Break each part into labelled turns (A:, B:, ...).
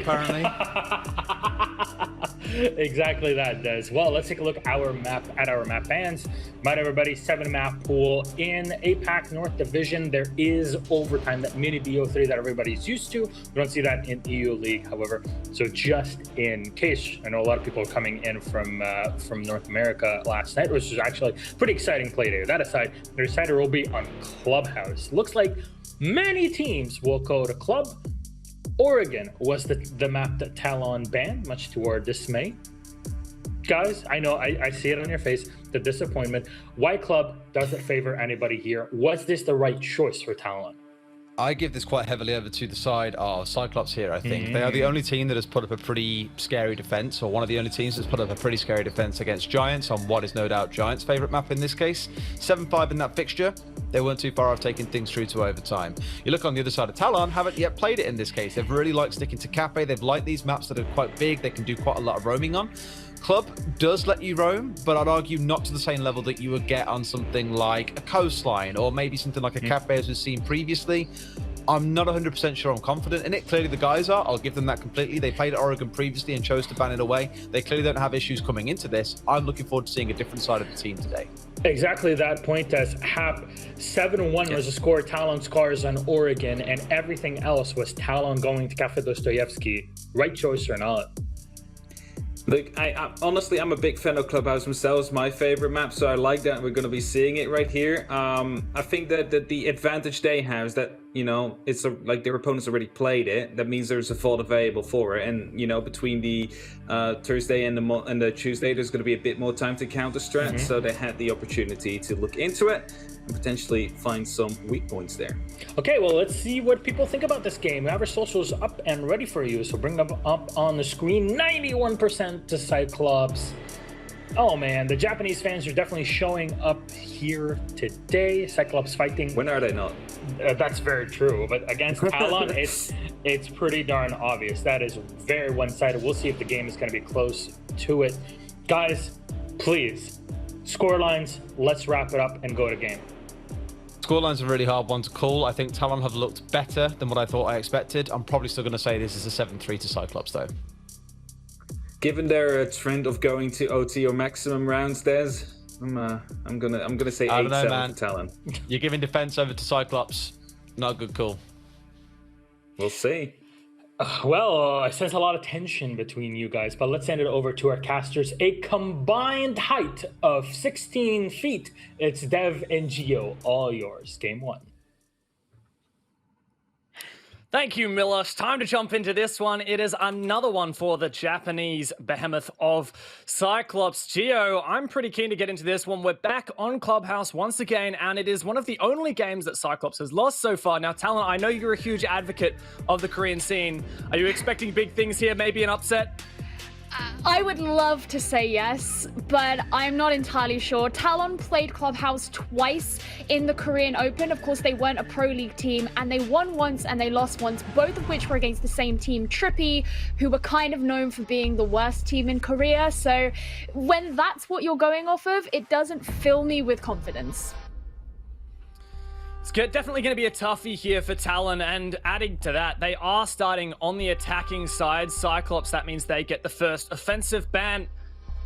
A: apparently.
B: Exactly that, Des. Well, let's take a look at our map bans. Mind everybody, 7-map pool in APAC North Division. There is overtime, that mini BO3 that everybody's used to. We don't see that in EU League, however. So just in case, I know a lot of people are coming in from North America last night, which was actually pretty exciting play day. That aside, the decider will be on Clubhouse. Looks like many teams will go to Club. Oregon was the map that Talon banned, much to our dismay. Guys, I know, I see it on your face, the disappointment. Why Club doesn't favor anybody here? Was this the right choice for Talon?
A: I give this quite heavily over to the side of Cyclops here, I think. They are the only team that has put up a pretty scary defense, or one of the only teams that's put up a pretty scary defense against Giants on what is no doubt Giants' favorite map in this case. 7-5 in that fixture. They weren't too far off taking things through to overtime. You look on the other side of Talon, haven't yet played it in this case. They've really liked sticking to Cafe. They've liked these maps that are quite big. They can do quite a lot of roaming on. Club does let you roam, but I'd argue not to the same level that you would get on something like a Coastline, or maybe something like a Cafe as we've seen previously. I'm not 100% sure I'm confident in it. Clearly the guys are. I'll give them that completely. They played at Oregon previously and chose to ban it away. They clearly don't have issues coming into this. I'm looking forward to seeing a different side of the team today.
B: Exactly that point, as Hap 7-1 was the score Talon scores on Oregon, and everything else was Talon going to Cafe Dostoyevsky. Right choice or not?
C: Look, I honestly, I'm a big fan of Clubhouse themselves. It's my favorite map, so I like that we're going to be seeing it right here. I think that the advantage they have is that, you know, it's like their opponents already played it. That means there's a vault available for it, and you know, between the Thursday and the Tuesday, there's going to be a bit more time to counter strat. So they had the opportunity to look into it and potentially find some weak points there.
B: Okay, well, let's see what people think about this game. We have our socials up and ready for you, so bring them up on the screen. 91% to Cyclops. Oh man, the Japanese fans are definitely showing up here today. Cyclops fighting.
C: When are they not?
B: That's very true, but against Talon, it's pretty darn obvious. That is very one-sided. We'll see if the game is going to be close to it. Guys, please, score lines, let's wrap it up and go to game.
A: Scoreline's a really hard one to call. I think Talon have looked better than what I thought I expected. I'm probably still going to say this is a 7-3 to Cyclops, though.
C: Given their trend of going to OT or maximum rounds, Des, I'm gonna say 8-7 for Talon.
A: You're giving defense over to Cyclops. Not a good call.
C: We'll see.
B: Well, I sense a lot of tension between you guys, but let's send it over to our casters. A combined height of 16 feet. It's Dev and Geo, all yours. Game one.
D: Thank you, Miller. It's time to jump into this one. It is another one for the Japanese behemoth of Cyclops. Geo, I'm pretty keen to get into this one. We're back on Clubhouse once again, and it is one of the only games that Cyclops has lost so far. Now, Talon, I know you're a huge advocate of the Korean scene. Are you expecting big things here, maybe an upset?
E: I would love to say yes, but I'm not entirely sure. Talon played Clubhouse twice in the Korean Open. Of course, they weren't a Pro League team, and they won once and they lost once, both of which were against the same team, Trippy, who were kind of known for being the worst team in Korea. So when that's what you're going off of, it doesn't fill me with confidence.
D: It's definitely going to be a toughie here for Talon, and adding to that, they are starting on the attacking side. Cyclops, that means they get the first offensive ban.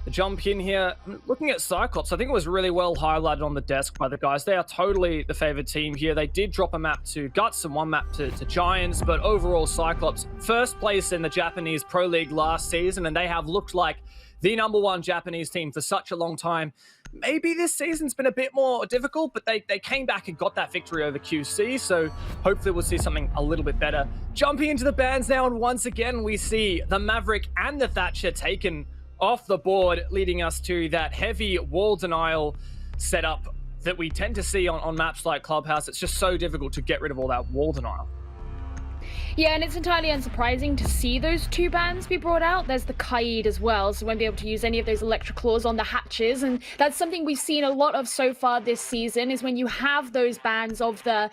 D: The jump in here, looking at Cyclops, I think it was really well highlighted on the desk by the guys. They are totally the favored team here. They did drop a map to Guts and one map to Giants, but overall Cyclops, first place in the Japanese Pro League last season, and they have looked like the #1 Japanese team for such a long time. Maybe this season's been a bit more difficult, but they came back and got that victory over QC, so hopefully we'll see something a little bit better. Jumping into the bans now, and once again we see the Maverick and the Thatcher taken off the board, leading us to that heavy wall denial setup that we tend to see on maps like Clubhouse. It's just so difficult to get rid of all that wall denial.
E: Yeah, and it's entirely unsurprising to see those two bans be brought out. There's the Kaid as well, so won't be able to use any of those electric claws on the hatches, and that's something we've seen a lot of so far this season, is when you have those bans of the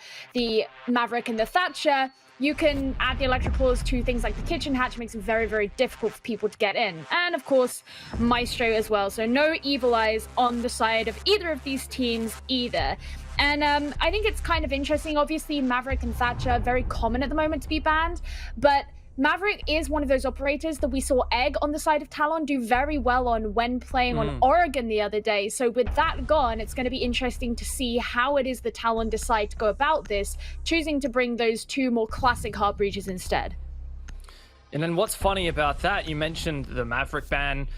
E: Maverick and the Thatcher, you can add the electric claws to things like the kitchen hatch. Makes it very, very difficult for people to get in. And of course, Maestro as well, so no evil eyes on the side of either of these teams either. And I think it's kind of interesting. Obviously, Maverick and Thatcher are very common at the moment to be banned, but Maverick is one of those operators that we saw Egg on the side of Talon do very well on when playing on Oregon the other day. So with that gone, it's going to be interesting to see how it is that Talon decide to go about this, choosing to bring those two more classic hard breaches instead.
D: And then what's funny about that, you mentioned the Maverick ban.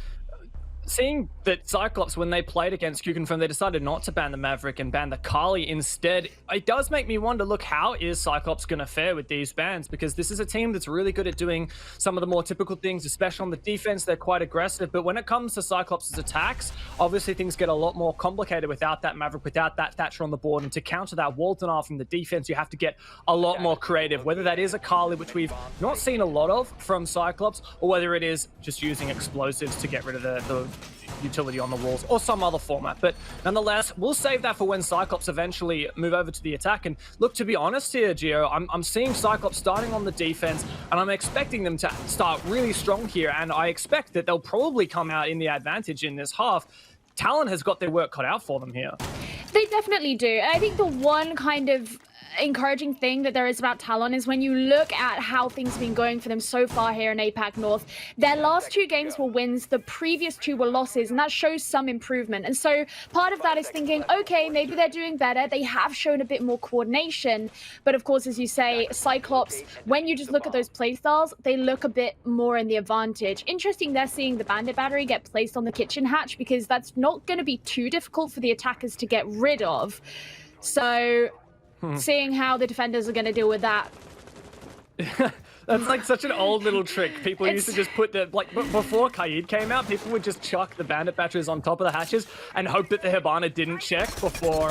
D: Seeing that Cyclops, when they played against Q-Confirm, they decided not to ban the Maverick and ban the Kali instead. It does make me wonder, look, how is Cyclops going to fare with these bans? Because this is a team that's really good at doing some of the more typical things, especially on the defense. They're quite aggressive. But when it comes to Cyclops' attacks, obviously things get a lot more complicated without that Maverick, without that Thatcher on the board. And to counter that wall denial from the defense, you have to get a lot more creative, whether that is a Kali, which we've not seen a lot of from Cyclops, or whether it is just using explosives to get rid of the utility on the walls or some other format. But nonetheless, we'll save that for when Cyclops eventually move over to the attack. And look, to be honest here, Gio, I'm seeing Cyclops starting on the defense, and I'm expecting them to start really strong here, and I expect that they'll probably come out in the advantage in this half. Talon has got their work cut out for them here.
E: They definitely do. I think the one kind of encouraging thing that there is about Talon is when you look at how things have been going for them so far here in APAC North, their last 2 games were wins, the previous 2 were losses, and that shows some improvement. And so part of that is thinking, okay, maybe they're doing better. They have shown a bit more coordination. But of course, as you say, Cyclops, when you just look at those playstyles, they look a bit more in the advantage. Interesting, they're seeing the Bandit Battery get placed on the kitchen hatch because that's not going to be too difficult for the attackers to get rid of. So seeing how the defenders are going to deal with that.
D: That's like such an old little trick. People used to just put the, like, before Kaid came out, people would just chuck the Bandit batteries on top of the hatches and hope that the Hibana didn't check before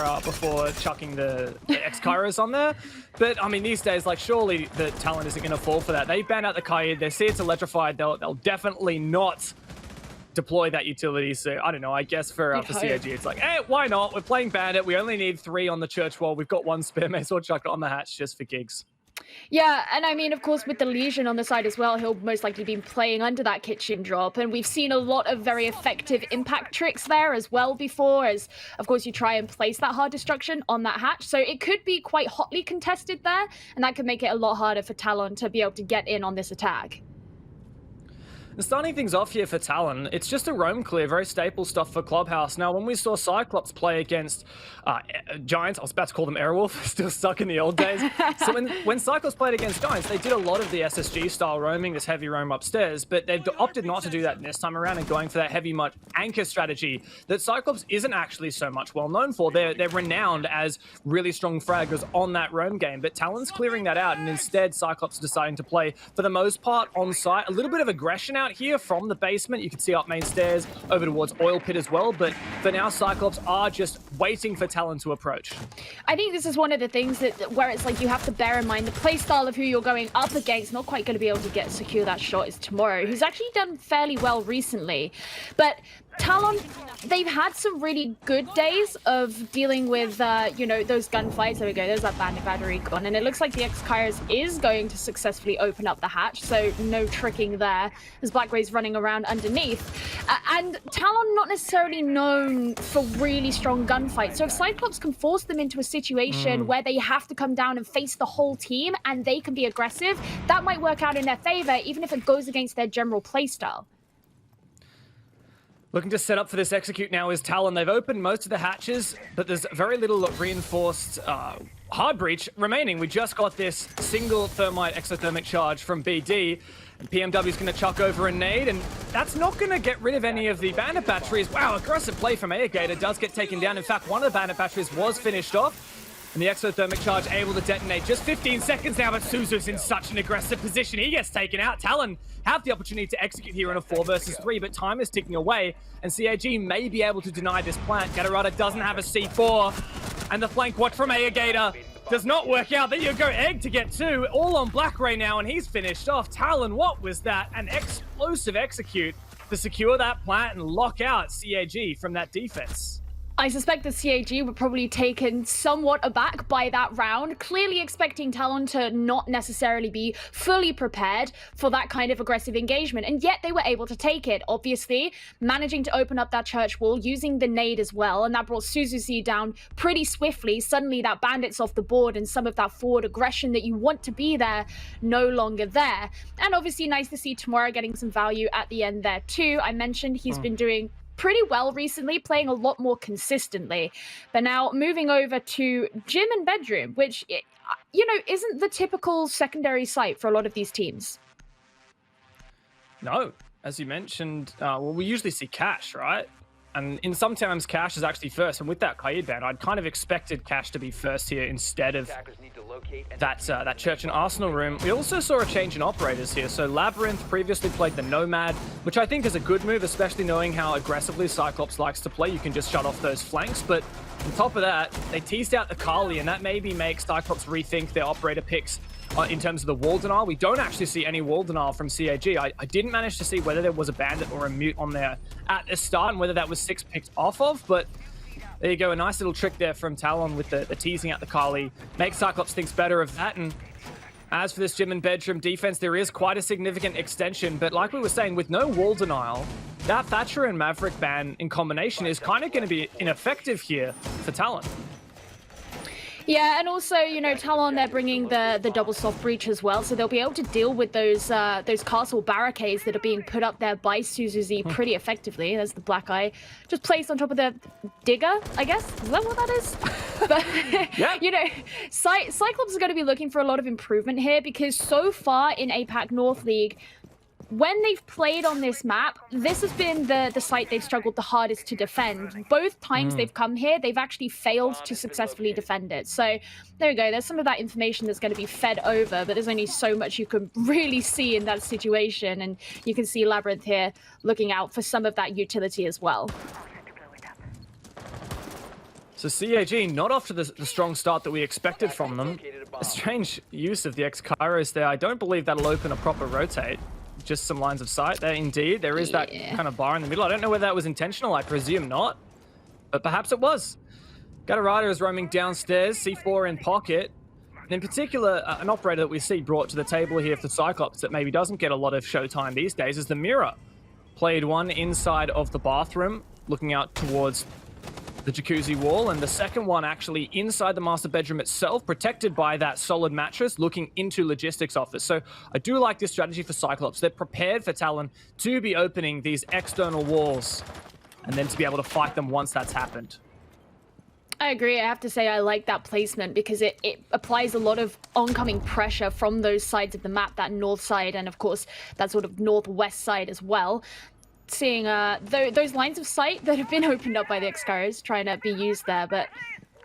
D: chucking the X-Kairos on there. But, I mean, these days, like, surely the Talon isn't going to fall for that. They banned out the Kaid. They see it's electrified. They'll definitely not deploy that utility. So I don't know, I guess for CAG it's like, hey, why not? We're playing Bandit, we only need 3 on the church wall, we've got 1 spare, may as well chuck it on the hatch just for gigs.
E: Yeah, and I mean, of course, with the Legion on the side as well, he'll most likely be playing under that kitchen drop, and we've seen a lot of very effective impact tricks there as well before, as of course you try and place that hard destruction on that hatch. So it could be quite hotly contested there, and that could make it a lot harder for Talon to be able to get in on this attack.
D: And starting things off here for Talon, it's just a roam clear, very staple stuff for Clubhouse. Now, when we saw Cyclops play against Giants, I was about to call them Airwolf, still stuck in the old days. So when Cyclops played against Giants, they did a lot of the SSG style roaming, this heavy roam upstairs, but they've opted not to do that this time around and going for that heavy much anchor strategy that Cyclops isn't actually so much well known for. They're renowned as really strong fraggers on that roam game, but Talon's clearing that out, and instead Cyclops deciding to play, for the most part, on site. A little bit of aggression out here from the basement. You can see up main stairs over towards Oil Pit as well, but for now Cyclops are just waiting for Talon to approach.
E: I think this is one of the things that where it's like you have to bear in mind the playstyle of who you're going up against. Not quite going to be able to secure that shot is Tomorrow, who's actually done fairly well recently, but Talon, they've had some really good days of dealing with, you know, those gunfights. There we go, there's that Bandit Battery gone, and it looks like the X-Kairos is going to successfully open up the hatch, so no tricking there, as Black Ray's running around underneath. And Talon not necessarily known for really strong gunfights, so if Cyclops can force them into a situation where they have to come down and face the whole team, and they can be aggressive, that might work out in their favor, even if it goes against their general playstyle.
D: Looking to set up for this execute now is Talon. They've opened most of the hatches, but there's very little reinforced hard breach remaining. We just got this single thermite exothermic charge from BD, and PMW's going to chuck over a nade, and that's not going to get rid of any of the Bandit batteries. Wow, aggressive play from Airgator, does get taken down. In fact, one of the Bandit batteries was finished off, and the exothermic charge able to detonate. Just 15 seconds now, but Suzu's in such an aggressive position. He gets taken out. Talon have the opportunity to execute here in a 4 versus 3, but time is ticking away, and CAG may be able to deny this plant. Gatorada doesn't have a C4, and the flank watch from Airgator does not work out. There you go, Egg to get 2, all on Black Ray now, and he's finished off. Talon, what was that? An explosive execute to secure that plant and lock out CAG from that defense.
E: I suspect the CAG were probably taken somewhat aback by that round, clearly expecting Talon to not necessarily be fully prepared for that kind of aggressive engagement, and yet they were able to take it, obviously, managing to open up that church wall, using the nade as well, and that brought Suzuki down pretty swiftly. Suddenly that bandit's off the board, and some of that forward aggression that you want to be there, no longer there. And obviously nice to see Tamura getting some value at the end there too. I mentioned he's been doing pretty well recently, playing a lot more consistently. But now moving over to gym and bedroom, which, you know, isn't the typical secondary site for a lot of these teams.
D: No, as you mentioned, well, we usually see Cash, right? And in sometimes Cash is actually first. And with that Kaid ban, I'd kind of expected Cash to be first here instead of that Church and Arsenal room. We also saw a change in operators here. So Labyrinth previously played the Nomad, which I think is a good move, especially knowing how aggressively Cyclops likes to play. You can just shut off those flanks. But on top of that, they teased out the Kali, and that maybe makes Cyclops rethink their operator picks in terms of the wall denial. We don't actually see any wall denial from CAG. I didn't manage to see whether there was a bandit or a mute on there at the start and whether that was 6 picked off of, but there you go. A nice little trick there from Talon with the teasing out the Kali. Makes Cyclops thinks better of that. And as for this gym and bedroom defense, there is quite a significant extension, but like we were saying, with no wall denial, that Thatcher and Maverick ban in combination is kind of going to be ineffective here for Talon.
E: Yeah, and also, you know, Talon, they're bringing the double soft breach as well, so they'll be able to deal with those castle barricades that are being put up there by Suzuki pretty effectively. There's the black eye just placed on top of the digger, I guess. Is that what that is? But,
D: yeah.
E: You know, Cyclops is going to be looking for a lot of improvement here, because so far in APAC North League, when they've played on this map, this has been the site they've struggled the hardest to defend. Both times they've come here, they've actually failed to successfully defend it. So there we go. There's some of that information that's going to be fed over, but there's only so much you can really see in that situation. And you can see Labyrinth here looking out for some of that utility as well.
D: So CAG not off to the strong start that we expected from them. A strange use of the X-Kairos there. I don't believe that'll open a proper rotate. Just some lines of sight there, indeed. There is that kind of bar in the middle. I don't know whether that was intentional. I presume not, but perhaps it was. Gatorada is roaming downstairs, C4 in pocket. And in particular, an operator that we see brought to the table here for Cyclops that maybe doesn't get a lot of showtime these days is the Mirror. Played one inside of the bathroom, looking out towards the jacuzzi wall, and the second one actually inside the master bedroom itself, protected by that solid mattress, looking into logistics office. So I do like this strategy for Cyclops. They're prepared for Talon to be opening these external walls and then to be able to fight them once that's happened.
E: I agree. I have to say I like that placement because it applies a lot of oncoming pressure from those sides of the map, that north side and of course that sort of northwest side as well. Seeing those lines of sight that have been opened up by the X-Kairos trying to be used there, but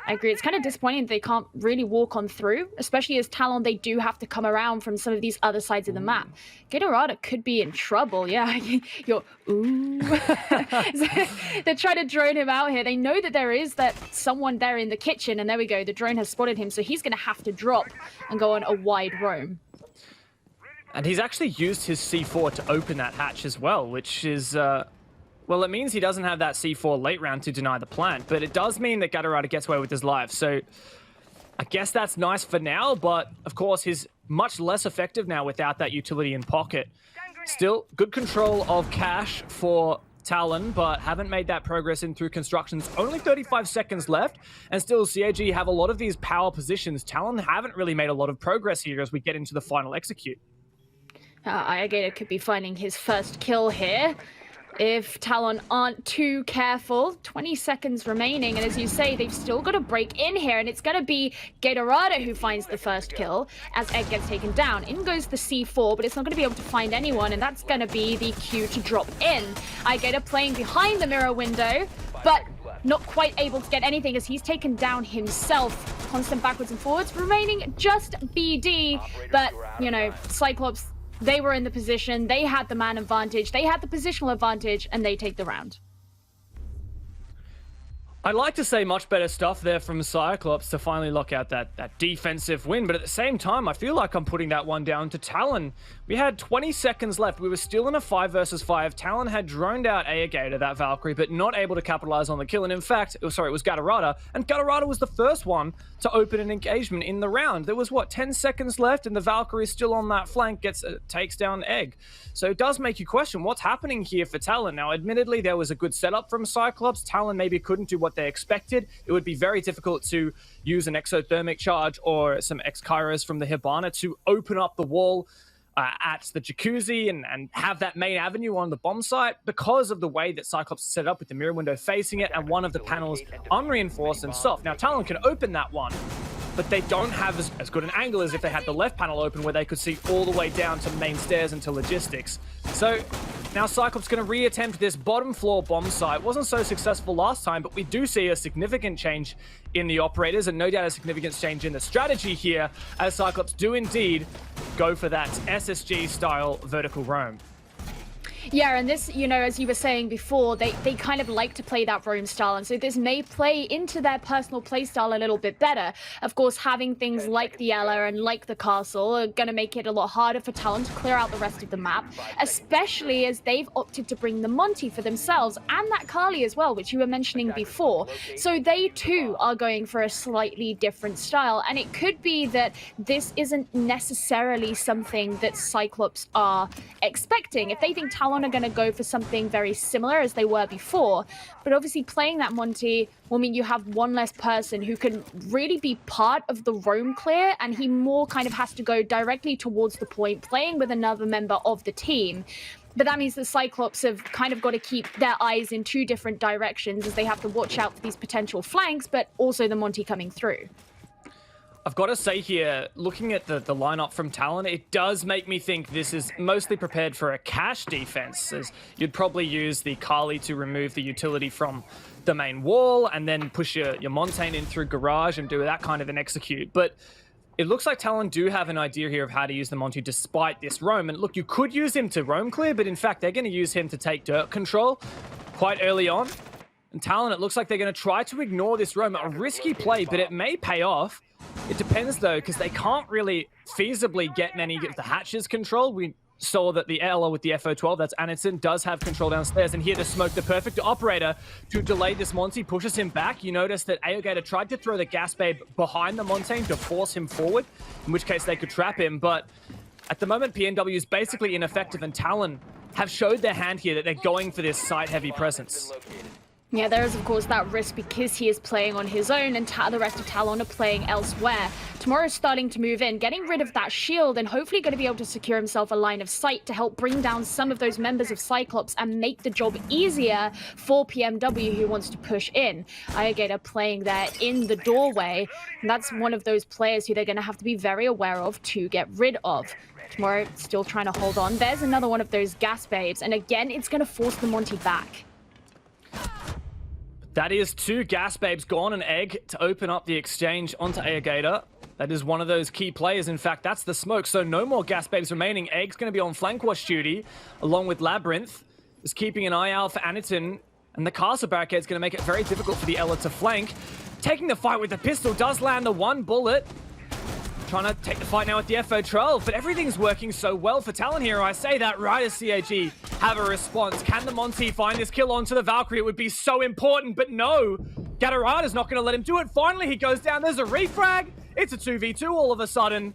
E: I agree. It's kind of disappointing that they can't really walk on through, especially as Talon, they do have to come around from some of these other sides of the map. Gatorada could be in trouble. Yeah, you're, ooh. They're trying to drone him out here. They know that there is someone there in the kitchen, and there we go. The drone has spotted him, so he's going to have to drop and go on a wide roam.
D: And he's actually used his C4 to open that hatch as well, which is, well, it means he doesn't have that C4 late round to deny the plant, but it does mean that Gatorada gets away with his life. So I guess that's nice for now, but of course he's much less effective now without that utility in pocket. Still, good control of cash for Talon, but haven't made that progress in through constructions. Only 35 seconds left, and still CAG have a lot of these power positions. Talon haven't really made a lot of progress here as we get into the final execute.
E: Irrigator could be finding his first kill here if Talon aren't too careful. 20 seconds remaining, and as you say, they've still got to break in here, and it's going to be Gatorada who finds the first kill as Egg gets taken down. In goes the C4, but it's not going to be able to find anyone, and that's going to be the cue to drop in. Irrigator playing behind the mirror window, but not quite able to get anything as he's taken down himself. Constant backwards and forwards, remaining just BD, but, you know, Cyclops, they were in the position, they had the man advantage, they had the positional advantage, and they take the round.
D: I'd like to say much better stuff there from Cyclops to finally lock out that defensive win, but at the same time, I feel like I'm putting that one down to Talon. We We had 20 seconds left. We were still in a 5 versus 5. Talon had droned out Aegator, that Valkyrie, but not able to capitalize on the kill. And in fact, it was Gatorada. And Gatorada was the first one to open an engagement in the round. There was, 10 seconds left, and the Valkyrie still on that flank takes down Egg. So it does make you question what's happening here for Talon. Now, admittedly, there was a good setup from Cyclops. Talon maybe couldn't do what they expected. It would be very difficult to use an exothermic charge or some X-Kairos from the Hibana to open up the wall at the jacuzzi and have that main avenue on the bomb site because of the way that Cyclops set up with the mirror window facing it and one of the panels unreinforced and soft. Now, Talon can open that one, but they don't have as good an angle as if they had the left panel open where they could see all the way down to main stairs and to logistics. So now Cyclops going to reattempt this bottom floor bomb site. Wasn't so successful last time, but we do see a significant change in the operators and no doubt a significant change in the strategy here as Cyclops do indeed go for that SSG style vertical roam.
E: Yeah, and this, as you were saying before, they kind of like to play that roam style, and so this may play into their personal play style a little bit better. Of course, having things like the Ela and like the castle are going to make it a lot harder for Talon to clear out the rest of the map, especially as they've opted to bring the Monty for themselves, and that Kali as well, which you were mentioning before. So they too are going for a slightly different style, and it could be that this isn't necessarily something that Cyclops are expecting. If they think Talon are going to go for something very similar as they were before, but obviously playing that Monty will mean you have one less person who can really be part of the roam clear, and he more kind of has to go directly towards the point, playing with another member of the team. But that means the Cyclops have kind of got to keep their eyes in two different directions as they have to watch out for these potential flanks, but also the Monty coming through.
D: I've got to say here, looking at the lineup from Talon, it does make me think this is mostly prepared for a cash defense, as you'd probably use the Kali to remove the utility from the main wall and then push your Montaigne in through garage and do that kind of an execute. But it looks like Talon do have an idea here of how to use the Monty despite this roam. And look, you could use him to roam clear, but in fact, they're going to use him to take dirt control quite early on. And Talon, it looks like they're going to try to ignore this roam. A risky play, but it may pay off. It depends, though, because they can't really feasibly get many of the hatches controlled. We saw that the Ela with the FO12, that's Anderson, does have control downstairs. And here to smoke the perfect operator to delay this Monty, pushes him back. You notice that Aegator tried to throw the Gas Babe behind the Montaigne to force him forward, in which case they could trap him. But at the moment, PNW is basically ineffective, and Talon have showed their hand here that they're going for this site-heavy presence.
E: Yeah, there is, of course, that risk because he is playing on his own and the rest of Talon are playing elsewhere. Tomorrow's starting to move in, getting rid of that shield and hopefully going to be able to secure himself a line of sight to help bring down some of those members of Cyclops and make the job easier for PMW who wants to push in. Aegator playing there in the doorway, and that's one of those players who they're going to have to be very aware of to get rid of. Tomorrow still trying to hold on. There's another one of those gas babes, and again, it's going to force the Monty back.
D: That is 2 Gas Babes gone, an egg to open up the exchange onto Aegator. That is one of those key players. In fact, that's the smoke, so no more Gas Babes remaining. Egg's going to be on flank wash duty, along with Labyrinth. Just keeping an eye out for Aniton, and the castle barricade is going to make it very difficult for the Ela to flank. Taking the fight with the pistol, does land the 1 bullet. Trying to take the fight now with the FO12, but everything's working so well for Talon here. I say that right as CAG have a response. Can the Monty find this kill onto the Valkyrie? It would be so important, but no. Gatorada's not going to let him do it. Finally, he goes down. There's a refrag. It's a 2v2 all of a sudden.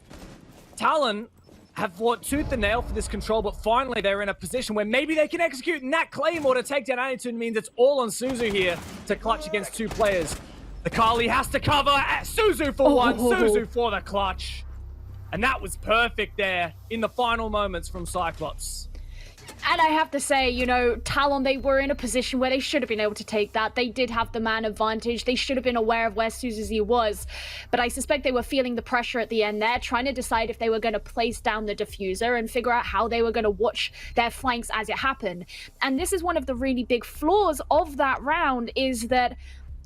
D: Talon have fought tooth and nail for this control, but finally they're in a position where maybe they can execute, and that Claymore to take down Aniton means it's all on Suzu here to clutch against 2 players. The Kali has to cover. Suzu for 1. Suzu for the clutch. And that was perfect there in the final moments from Cyclops.
E: And I have to say, Talon, they were in a position where they should have been able to take that. They did have the man advantage. They should have been aware of where Suzuzi was. But I suspect they were feeling the pressure at the end there, trying to decide if they were going to place down the diffuser and figure out how they were going to watch their flanks as it happened. And this is one of the really big flaws of that round, is that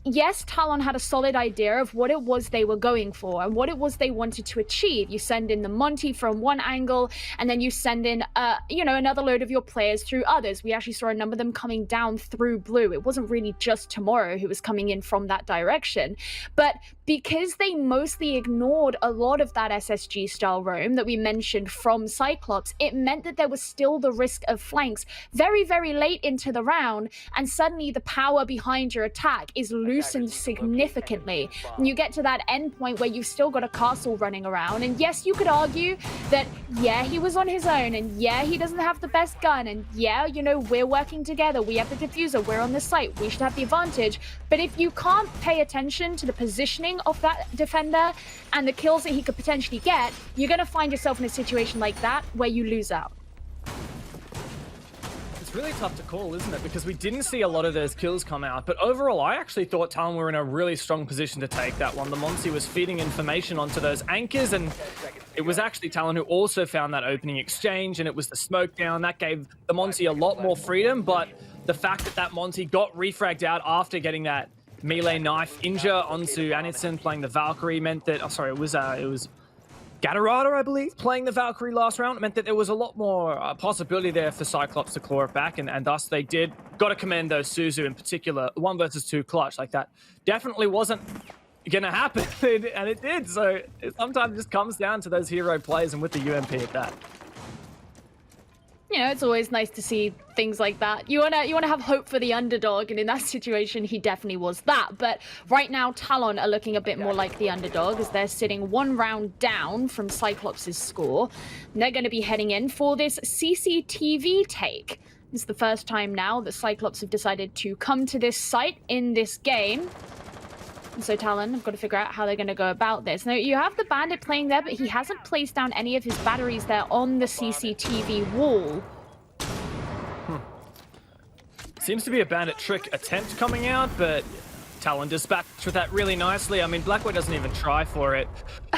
E: yes, Talon had a solid idea of what it was they were going for and what it was they wanted to achieve. You send in the Monty from one angle, and then you send in, another load of your players through others. We actually saw a number of them coming down through blue. It wasn't really just Tomorrow who was coming in from that direction. But because they mostly ignored a lot of that SSG-style roam that we mentioned from Cyclops, it meant that there was still the risk of flanks very, very late into the round, and suddenly the power behind your attack is loosened significantly. And you get to that end point where you've still got a castle running around, and yes, you could argue that, yeah, he was on his own, and yeah, he doesn't have the best gun, and yeah, we're working together, we have the diffuser, we're on the site, we should have the advantage. But if you can't pay attention to the positioning of that defender and the kills that he could potentially get, you're going to find yourself in a situation like that where you lose out.
D: It's really tough to call, isn't it? Because we didn't see a lot of those kills come out. But overall, I actually thought Talon were in a really strong position to take that one. The Monty was feeding information onto those anchors, and it was actually Talon who also found that opening exchange, and it was the smoke down. That gave the Monty a lot more freedom, but the fact that Monty got refragged out after getting that melee knife injure onto Anitson playing the Valkyrie meant that, it was Gatorada, I believe, playing the Valkyrie last round. It meant that there was a lot more possibility there for Cyclops to claw it back, and thus they did. Got to commend those Suzu in particular. 1 versus 2 clutch like that definitely wasn't going to happen, and it did. So it sometimes just comes down to those hero plays, and with the UMP at that.
E: It's always nice to see things like that. You wanna have hope for the underdog, and in that situation, he definitely was that. But right now, Talon are looking a bit more like the underdog, as they're sitting 1 round down from Cyclops' score. And they're going to be heading in for this CCTV take. This is the first time now that Cyclops have decided to come to this site in this game. And so Talon have got to figure out how they're going to go about this. Now, you have the Bandit playing there, but he hasn't placed down any of his batteries there on the CCTV wall.
D: Seems to be a Bandit trick attempt coming out, but Talon dispatched with that really nicely. I mean, Blackway doesn't even try for it.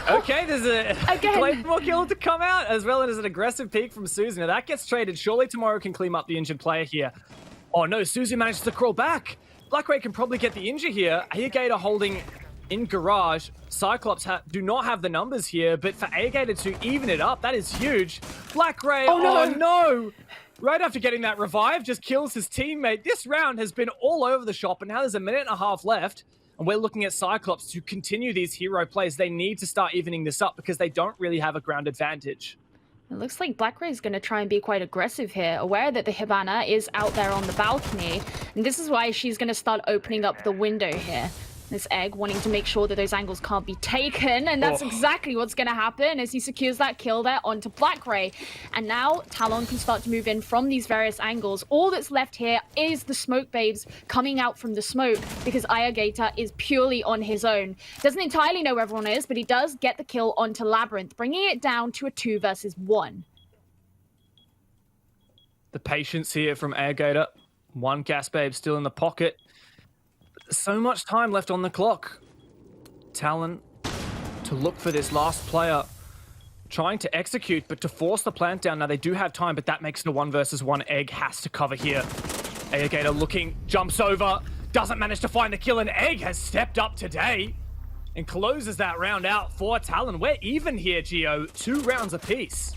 D: Okay, there's a Claymore kill to come out, as well as an aggressive peek from Suzu. Now, that gets traded. Surely Tomorrow can clean up the injured player here. Oh, no, Suzu manages to crawl back. Blackway can probably get the injure here. Airgator holding in garage. Cyclops do not have the numbers here, but for Airgator to even it up, that is huge. Blackway, oh no! Right after getting that revive, just kills his teammate. This round has been all over the shop, and now there's a 1.5 minutes left, and we're looking at Cyclops to continue these hero plays. They need to start evening this up because they don't really have a ground advantage.
E: It looks like Blackway is going to try and be quite aggressive here, aware that the Hibana is out there on the balcony. And this is why she's going to start opening up the window here. This Egg wanting to make sure that those angles can't be taken, and that's exactly what's going to happen as he secures that kill there onto Blackway. And now Talon can start to move in from these various angles. All that's left here is the smoke babes coming out from the smoke, because Airgator is purely on his own. Doesn't entirely know where everyone is, but he does get the kill onto Labyrinth, bringing it down to a 2 versus 1.
D: The patience here from Airgator. 1 gas babe still in the pocket. So much time left on the clock. Talon to look for this last player, trying to execute, but to force the plant down. Now they do have time, but that makes it a 1 versus 1. Egg has to cover here. Airgator looking, jumps over, doesn't manage to find the kill, and Egg has stepped up today and closes that round out for Talon. We're even here, Gio. 2 rounds apiece.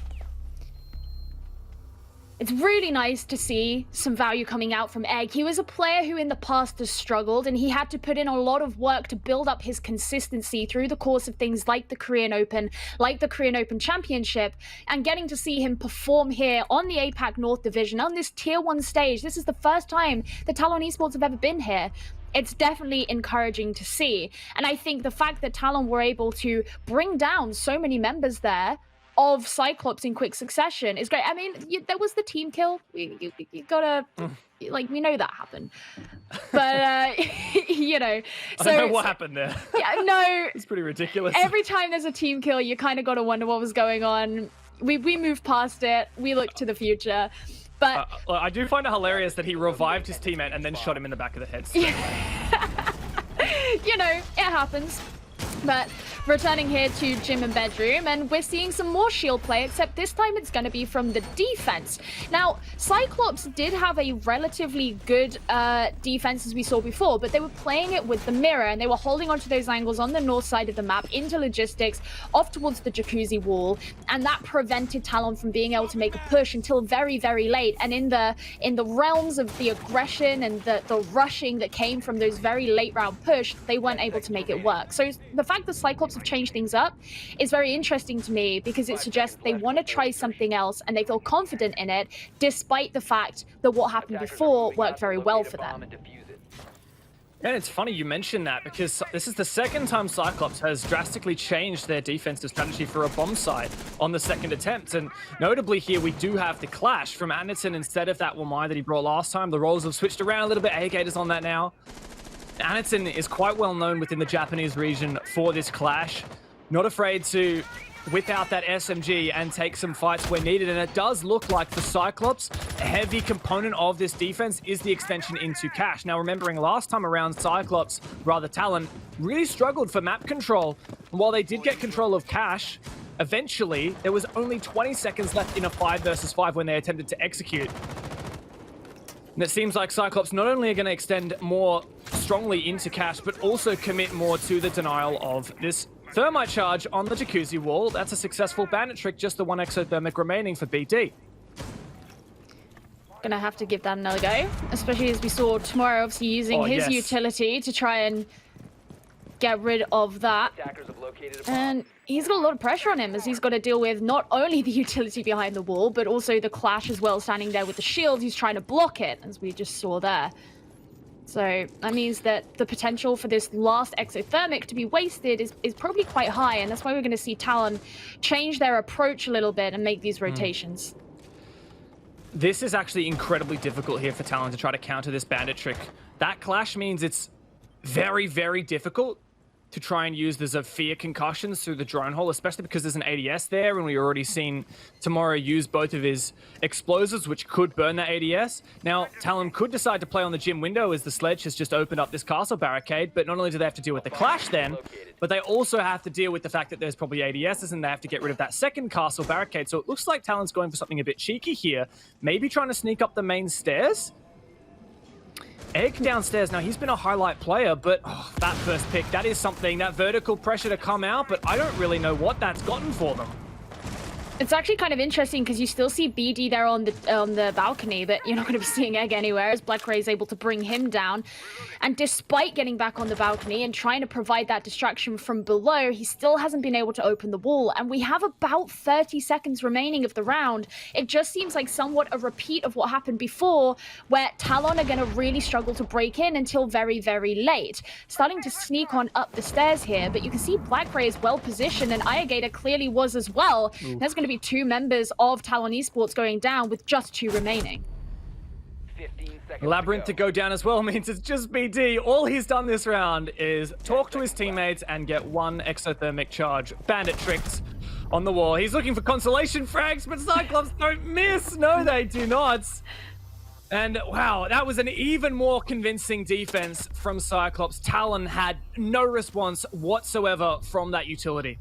E: It's really nice to see some value coming out from Egg. He was a player who in the past has struggled, and he had to put in a lot of work to build up his consistency through the course of things like the Korean Open, like the Korean Open Championship, and getting to see him perform here on the APAC North Division, on this Tier 1 stage. This is the first time that Talon Esports have ever been here. It's definitely encouraging to see. And I think the fact that Talon were able to bring down so many members there of Cyclops in quick succession is great. I mean, there was the team kill. You gotta, like, we know that happened. But, you know. So,
D: I don't know what happened there.
E: Yeah, no.
D: It's pretty ridiculous.
E: Every time there's a team kill, you kind of gotta wonder what was going on. We moved past it. We look to the future. But
D: I do find it hilarious that he revived his teammate and then shot him in the back of the head. So.
E: You know, it happens. But returning here to gym and bedroom, and we're seeing some more shield play, except this time it's going to be from the defense. Now, Cyclops did have a relatively good defense as we saw before, but they were playing it with the mirror, and they were holding onto those angles on the north side of the map into logistics, off towards the jacuzzi wall, and that prevented Talon from being able to make a push until very, very late. And in the realms of the aggression and the rushing that came from those very late round push, they weren't able to make it work. So the fact that Cyclops have changed things up is very interesting to me, because it suggests they want to try something else and they feel confident in it, despite the fact that what happened before worked very well for them.
D: And it's funny you mentioned that, because this is the second time Cyclops has drastically changed their defensive strategy for a bomb site on the second attempt. And notably here, we do have the clash from Anderson instead of that Wamai that he brought last time. The roles have switched around a little bit. A-Gator's on that now. Anderson is quite well known within the Japanese region for this clash. Not afraid to whip out that SMG and take some fights where needed. And it does look like for Cyclops, a heavy component of this defense is the extension into cash. Now, remembering last time around, Cyclops, rather Talon, really struggled for map control. And while they did get control of cash, eventually there was only 20 seconds left in a 5 versus 5 when they attempted to execute. And it seems like Cyclops not only are going to extend more strongly into cash, but also commit more to the denial of this thermite charge on the jacuzzi wall. That's a successful bandit trick, just the one exothermic remaining for BD.
E: Gonna have to give that another go, especially as we saw Tomorrow obviously using his utility to try and get rid of that. And he's got a lot of pressure on him, as he's got to deal with not only the utility behind the wall, but also the clash as well, standing there with the shield. He's trying to block it, as we just saw there. So that means that the potential for this last exothermic to be wasted is probably quite high, and that's why we're going to see Talon change their approach a little bit and make these rotations.
D: This is actually incredibly difficult here for Talon to try to counter this bandit trick. That clash means it's very, very difficult to try and use the Zofia concussions through the drone hole, especially because there's an ADS there, and we've already seen Tomorrow use both of his explosives, which could burn that ADS. Now, Talon could decide to play on the gym window, as the Sledge has just opened up this castle barricade, but not only do they have to deal with the clash then, but they also have to deal with the fact that there's probably ADSs, and they have to get rid of that second castle barricade. So it looks like Talon's going for something a bit cheeky here, maybe trying to sneak up the main stairs. Egg downstairs. Now, he's been a highlight player, but that first pick, that is something, that vertical pressure to come out, but I don't really know what that's gotten for them.
E: It's actually kind of interesting, because you still see BD there on the balcony, but you're not going to be seeing Egg anywhere, as Black Ray is able to bring him down. And despite getting back on the balcony and trying to provide that distraction from below, he still hasn't been able to open the wall. And we have about 30 seconds remaining of the round. It just seems like somewhat a repeat of what happened before, where Talon are going to really struggle to break in until very, very late. Starting to sneak on up the stairs here, but you can see Black Ray is well positioned, and Ayagator clearly was as well. There's going to be 2 members of Talon Esports going down with just 2 remaining.
D: Labyrinth to go down as well means it's just BD. All he's done this round is talk to his teammates and get 1 exothermic charge. Bandit tricks on the wall. He's looking for consolation frags, but Cyclops don't miss. No, they do not. And wow, that was an even more convincing defense from Cyclops. Talon had no response whatsoever from that utility.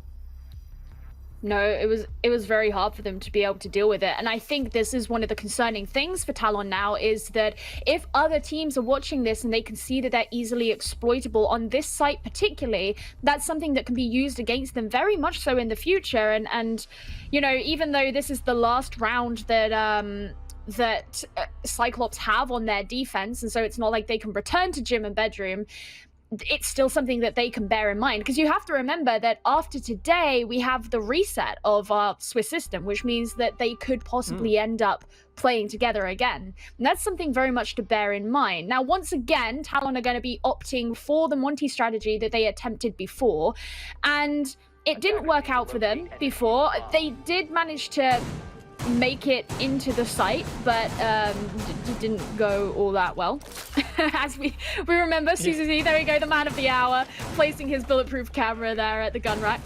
E: No, it was very hard for them to be able to deal with it. And I think this is one of the concerning things for Talon now, is that if other teams are watching this and they can see that they're easily exploitable on this site particularly, that's something that can be used against them very much so in the future. And you know, even though this is the last round that Cyclops have on their defense, and so it's not like they can return to gym and bedroom, it's still something that they can bear in mind, because you have to remember that after today we have the reset of our Swiss system, which means that they could possibly end up playing together again, and that's something very much to bear in mind. Now, once again, Talon are going to be opting for the Monty strategy that they attempted before, and it didn't work out for them before. They did manage to make it into the site, but didn't go all that well. As we remember, CCTV, there we go, the man of the hour, placing his bulletproof camera there at the gun rack.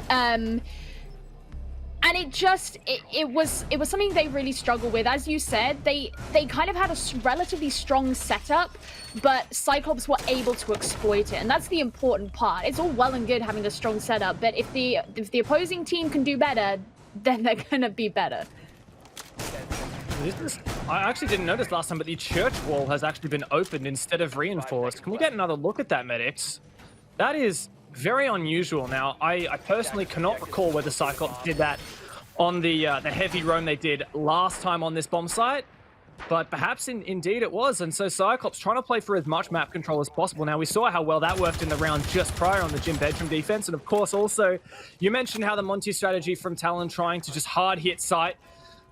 E: And And it was something they really struggled with. As you said, they kind of had a relatively strong setup, but Cyclops were able to exploit it, and that's the important part. It's all well and good having a strong setup, but if the opposing team can do better, then they're gonna be better.
D: I actually didn't notice last time, but the church wall has actually been opened instead of reinforced. Can we get another look at that, medics? That is very unusual. Now, I personally cannot recall whether Cyclops did that on the heavy roam they did last time on this bomb site, but perhaps indeed it was. And so Cyclops trying to play for as much map control as possible. Now, we saw how well that worked in the round just prior on the gym bedroom defense. And of course, also, you mentioned how the Monty strategy from Talon trying to just hard hit site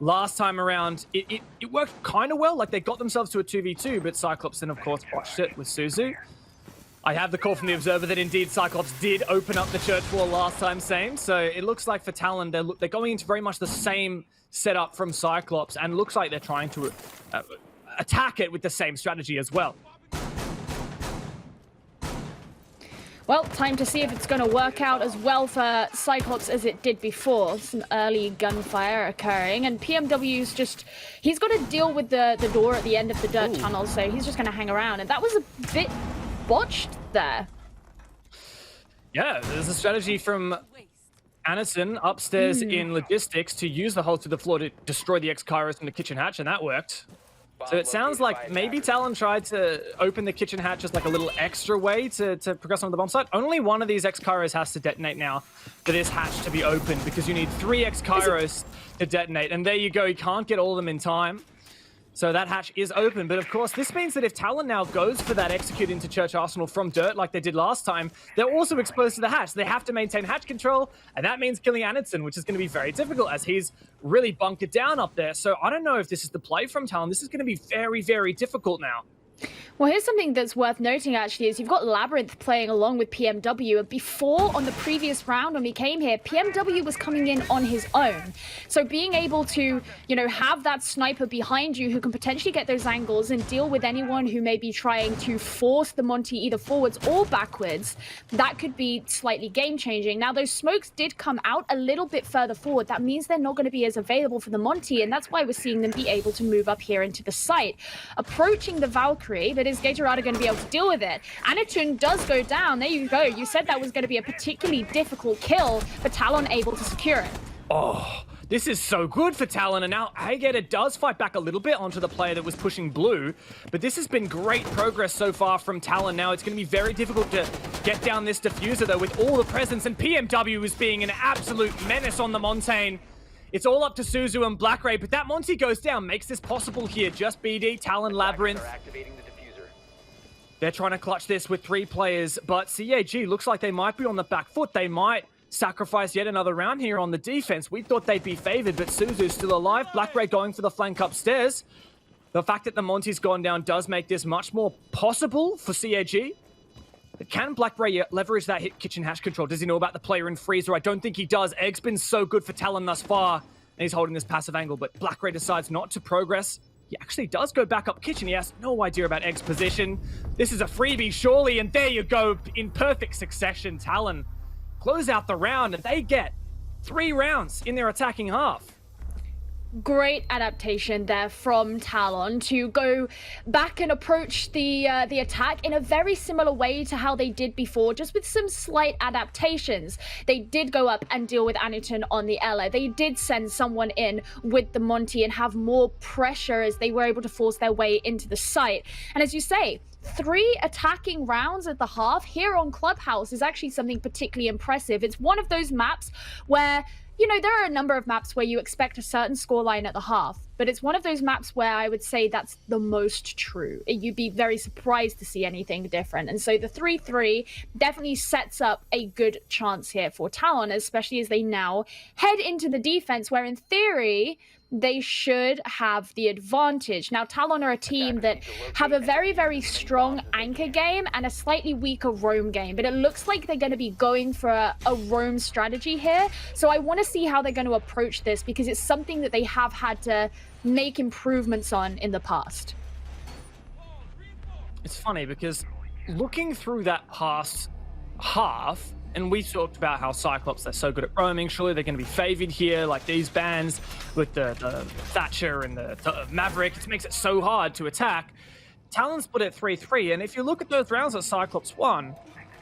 D: last time around, it worked kind of well. Like, they got themselves to a 2v2, but Cyclops then, of course, watched it with Suzu. I have the call from the Observer that indeed Cyclops did open up the church wall last time, same. So it looks like for Talon, they're going into very much the same setup from Cyclops, and looks like they're trying to attack it with the same strategy as well.
E: Well, time to see if it's going to work out as well for Cyclops as it did before. Some early gunfire occurring, and PMW's he's got to deal with the door at the end of the dirt tunnel, so he's just going to hang around, and that was a bit botched there.
D: Yeah, there's a strategy from Anderson upstairs in logistics to use the hole to the floor to destroy the X-Kairos in the kitchen hatch, and that worked. So it sounds like maybe Talon tried to open the kitchen hatch as like a little extra way to progress on the bomb site. Only one of these X-Kairos has to detonate now for this hatch to be opened, because you need 3 X-Kairos to detonate, and there you go, you can't get all of them in time. So that hatch is open, but of course, this means that if Talon now goes for that execute into Church Arsenal from dirt like they did last time, they're also exposed to the hatch. They have to maintain hatch control, and that means killing Anderson, which is going to be very difficult as he's really bunkered down up there. So I don't know if this is the play from Talon. This is going to be very, very difficult now.
E: Well, here's something that's worth noting, actually, is you've got Labyrinth playing along with PMW. Before, on the previous round when we came here, PMW was coming in on his own. So being able to, have that sniper behind you who can potentially get those angles and deal with anyone who may be trying to force the Monty either forwards or backwards, that could be slightly game-changing. Now, those smokes did come out a little bit further forward. That means they're not going to be as available for the Monty, and that's why we're seeing them be able to move up here into the site. Approaching the Valkyrie, but is Gatorada going to be able to deal with it? Anitun does go down. There you go. You said that was going to be a particularly difficult kill, but Talon able to secure it.
D: Oh, this is so good for Talon, and now Gator does fight back a little bit onto the player that was pushing blue, but this has been great progress so far from Talon. Now it's going to be very difficult to get down this diffuser, though, with all the presence, and PMW is being an absolute menace on the Montaigne. It's all up to Suzu and Black Ray, but that Monty goes down, makes this possible here. Just BD, Talon, Labyrinth. They're trying to clutch this with 3 players, but CAG looks like they might be on the back foot. They might sacrifice yet another round here on the defense. We thought they'd be favored, but Suzu's still alive. Black Ray going for the flank upstairs. The fact that the Monty's gone down does make this much more possible for CAG. But can Black Ray leverage that hit kitchen hatch control? Does he know about the player in freezer? I don't think he does. Egg's been so good for Talon thus far, and he's holding this passive angle, but Black Ray decides not to progress. He actually does go back up kitchen. He has no idea about Egg's position. This is a freebie, surely, and there you go. In perfect succession, Talon close out the round, and they get 3 rounds in their attacking half.
E: Great adaptation there from Talon to go back and approach the attack in a very similar way to how they did before, just with some slight adaptations. They did go up and deal with Anitun on the Ella. They did send someone in with the Monty and have more pressure as they were able to force their way into the site. And as you say, 3 attacking rounds at the half here on Clubhouse is actually something particularly impressive. It's one of those maps where, there are a number of maps where you expect a certain scoreline at the half, but it's one of those maps where I would say that's the most true. You'd be very surprised to see anything different. And so the 3-3 definitely sets up a good chance here for Talon, especially as they now head into the defense, where in theory, they should have the advantage. Now, Talon are a team that have a very, very strong anchor game and a slightly weaker roam game, but it looks like they're going to be going for a roam strategy here. So I want to see how they're going to approach this, because it's something that they have had to make improvements on in the past.
D: It's funny because looking through that past half, And we talked about how Cyclops, they're so good at roaming. Surely they're going to be favored here, like these bans with the Thatcher and the Maverick. It makes it so hard to attack. Talon split at 3-3, and if you look at those rounds that Cyclops won,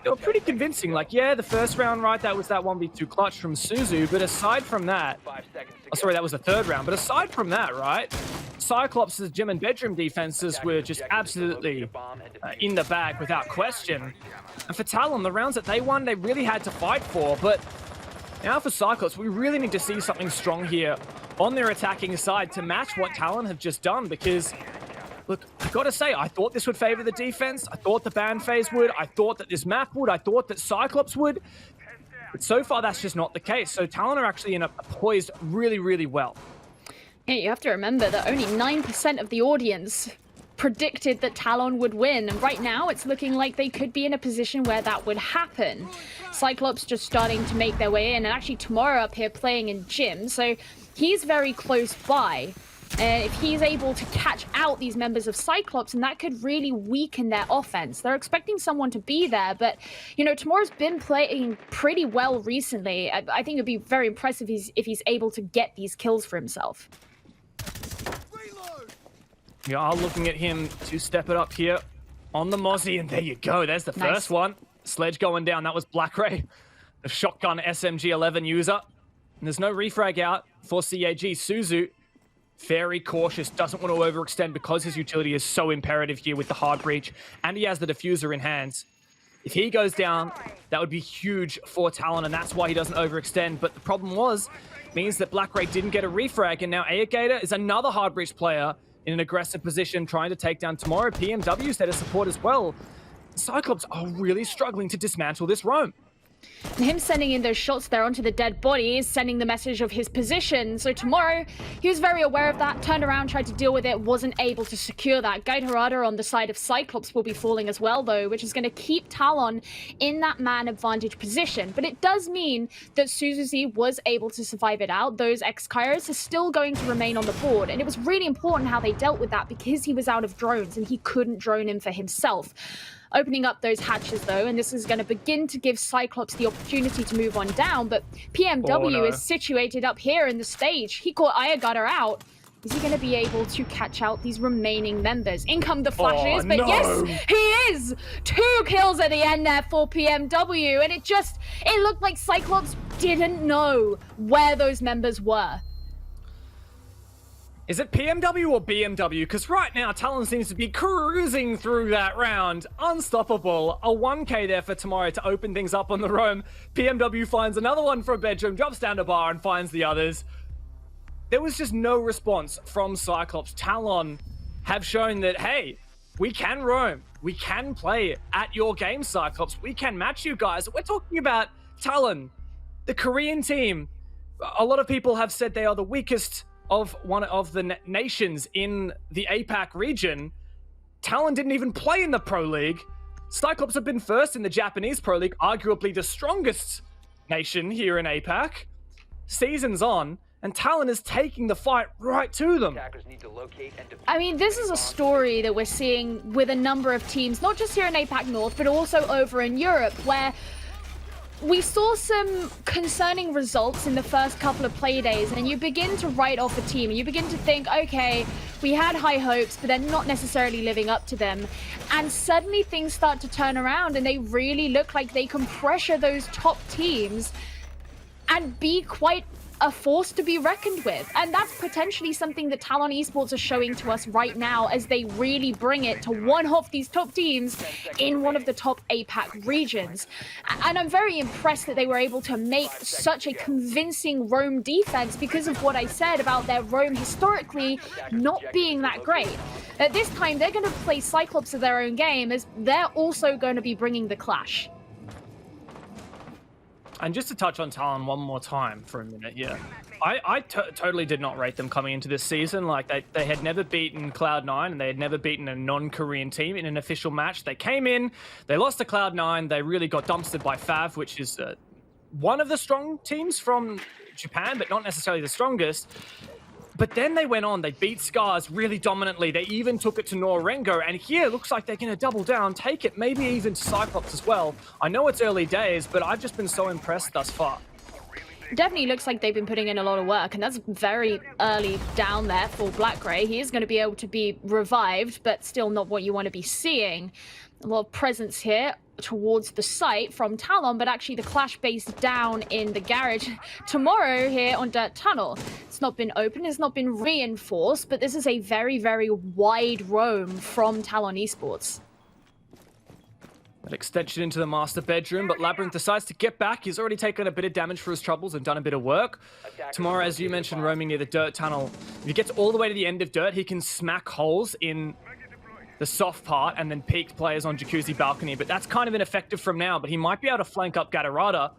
D: they were pretty convincing. Like, yeah, the first round, right, that was that 1v2 clutch from Suzu, but aside from that, oh, sorry, that was the third round, but aside from that, right, Cyclops' gym and bedroom defenses were just absolutely in the bag without question. And for Talon, the rounds that they won, they really had to fight for, but now for Cyclops, we really need to see something strong here on their attacking side to match what Talon have just done, because look, I've got to say, I thought this would favor the defense. I thought the ban phase would. I thought that this map would. I thought that Cyclops would. But so far, that's just not the case. So Talon are actually poised really, really well.
E: Yeah, you have to remember that only 9% of the audience predicted that Talon would win. And right now, it's looking like they could be in a position where that would happen. Cyclops just starting to make their way in. And actually, tomorrow up here playing in gym. So he's very close by. If he's able to catch out these members of Cyclops, and that could really weaken their offense. They're expecting someone to be there, but, you know, Tomorrow's been playing pretty well recently. I think it'd be very impressive if he's able to get these kills for himself.
D: We are looking at him to step it up here on the Mozzie, and there you go. There's the first one. Sledge going down. That was Black Ray, the shotgun SMG-11 user. And there's no refrag out for CAG. Suzu, very cautious, doesn't want to overextend because his utility is so imperative here with the hard breach, and he has the diffuser in hands. If he goes down, that would be huge for Talon, and that's why he doesn't overextend. But the problem means that Black Ray didn't get a refrag, and now Aegator is another hard breach player in an aggressive position trying to take down Tomorrow. PMW's there to support as well. Cyclops are really struggling to dismantle this roam.
E: And him sending in those shots there onto the dead body is sending the message of his position. So Tomorrow, he was very aware of that, turned around, tried to deal with it, wasn't able to secure that. Guide Harada on the side of Cyclops will be falling as well, though, which is going to keep Talon in that man advantage position. But it does mean that Suzuzi was able to survive it out. Those ex-Kairos are still going to remain on the board. And it was really important how they dealt with that because he was out of drones and he couldn't drone in for himself. Opening up those hatches, though, and this is going to begin to give Cyclops the opportunity to move on down, but PMW is situated up here in the stage. He caught Ayagutter out. Is he going to be able to catch out these remaining members? In come the flashes, but no. Yes, he is! 2 kills at the end there for PMW, and it looked like Cyclops didn't know where those members were.
D: Is it PMW or BMW? Because right now, Talon seems to be cruising through that round. Unstoppable. A 1k there for Tomorrow to open things up on the roam. PMW finds another one from bedroom, drops down to bar and finds the others. There was just no response from Cyclops. Talon have shown that, hey, we can roam. We can play at your game, Cyclops. We can match you guys. We're talking about Talon, the Korean team. A lot of people have said they are the weakest of one of the nations in the APAC region. Talon didn't even play in the Pro League. Cyclops have been first in the Japanese Pro League, arguably the strongest nation here in APAC. Seasons on, and Talon is taking the fight right to them.
E: I mean, this is a story that we're seeing with a number of teams, not just here in APAC North, but also over in Europe, where we saw some concerning results in the first couple of play days, and you begin to write off a team, and you begin to think, okay, we had high hopes, but they're not necessarily living up to them. And suddenly things start to turn around, and they really look like they can pressure those top teams and be quite a force to be reckoned with. And that's potentially something that Talon Esports are showing to us right now as they really bring it to one of these top teams in one of the top APAC regions. And I'm very impressed that they were able to make such a convincing roam defense because of what I said about their roam historically not being that great. At this time, they're going to play Cyclops of their own game as they're also going to be bringing the clash.
D: And just to touch on Talon one more time for a minute here, I totally did not rate them coming into this season. Like, they had never beaten Cloud9, and they had never beaten a non-Korean team in an official match. They came in, they lost to Cloud9, they really got dumpstered by Fav, which is one of the strong teams from Japan, but not necessarily the strongest. But then they went on, they beat Scars really dominantly. They even took it to Norengo, and here looks like they're going to double down, take it, maybe even to Cyclops as well. I know it's early days, but I've just been so impressed thus far.
E: Definitely looks like they've been putting in a lot of work, and that's very early down there for Black Gray. He is going to be able to be revived, but still not what you want to be seeing. A lot of presence here towards the site from Talon, but actually the clash base down in the garage tomorrow here on Dirt Tunnel. It's not been open, it's not been reinforced, but this is a very, very wide roam from Talon Esports.
D: An extension into the master bedroom, but Labyrinth decides to get back. He's already taken a bit of damage for his troubles and done a bit of work. Tomorrow, as you mentioned, roaming near the Dirt Tunnel. If he gets all the way to the end of Dirt, he can smack holes in the soft part and then peak players on Jacuzzi Balcony, but that's kind of ineffective from now, but he might be able to flank up Gatorada.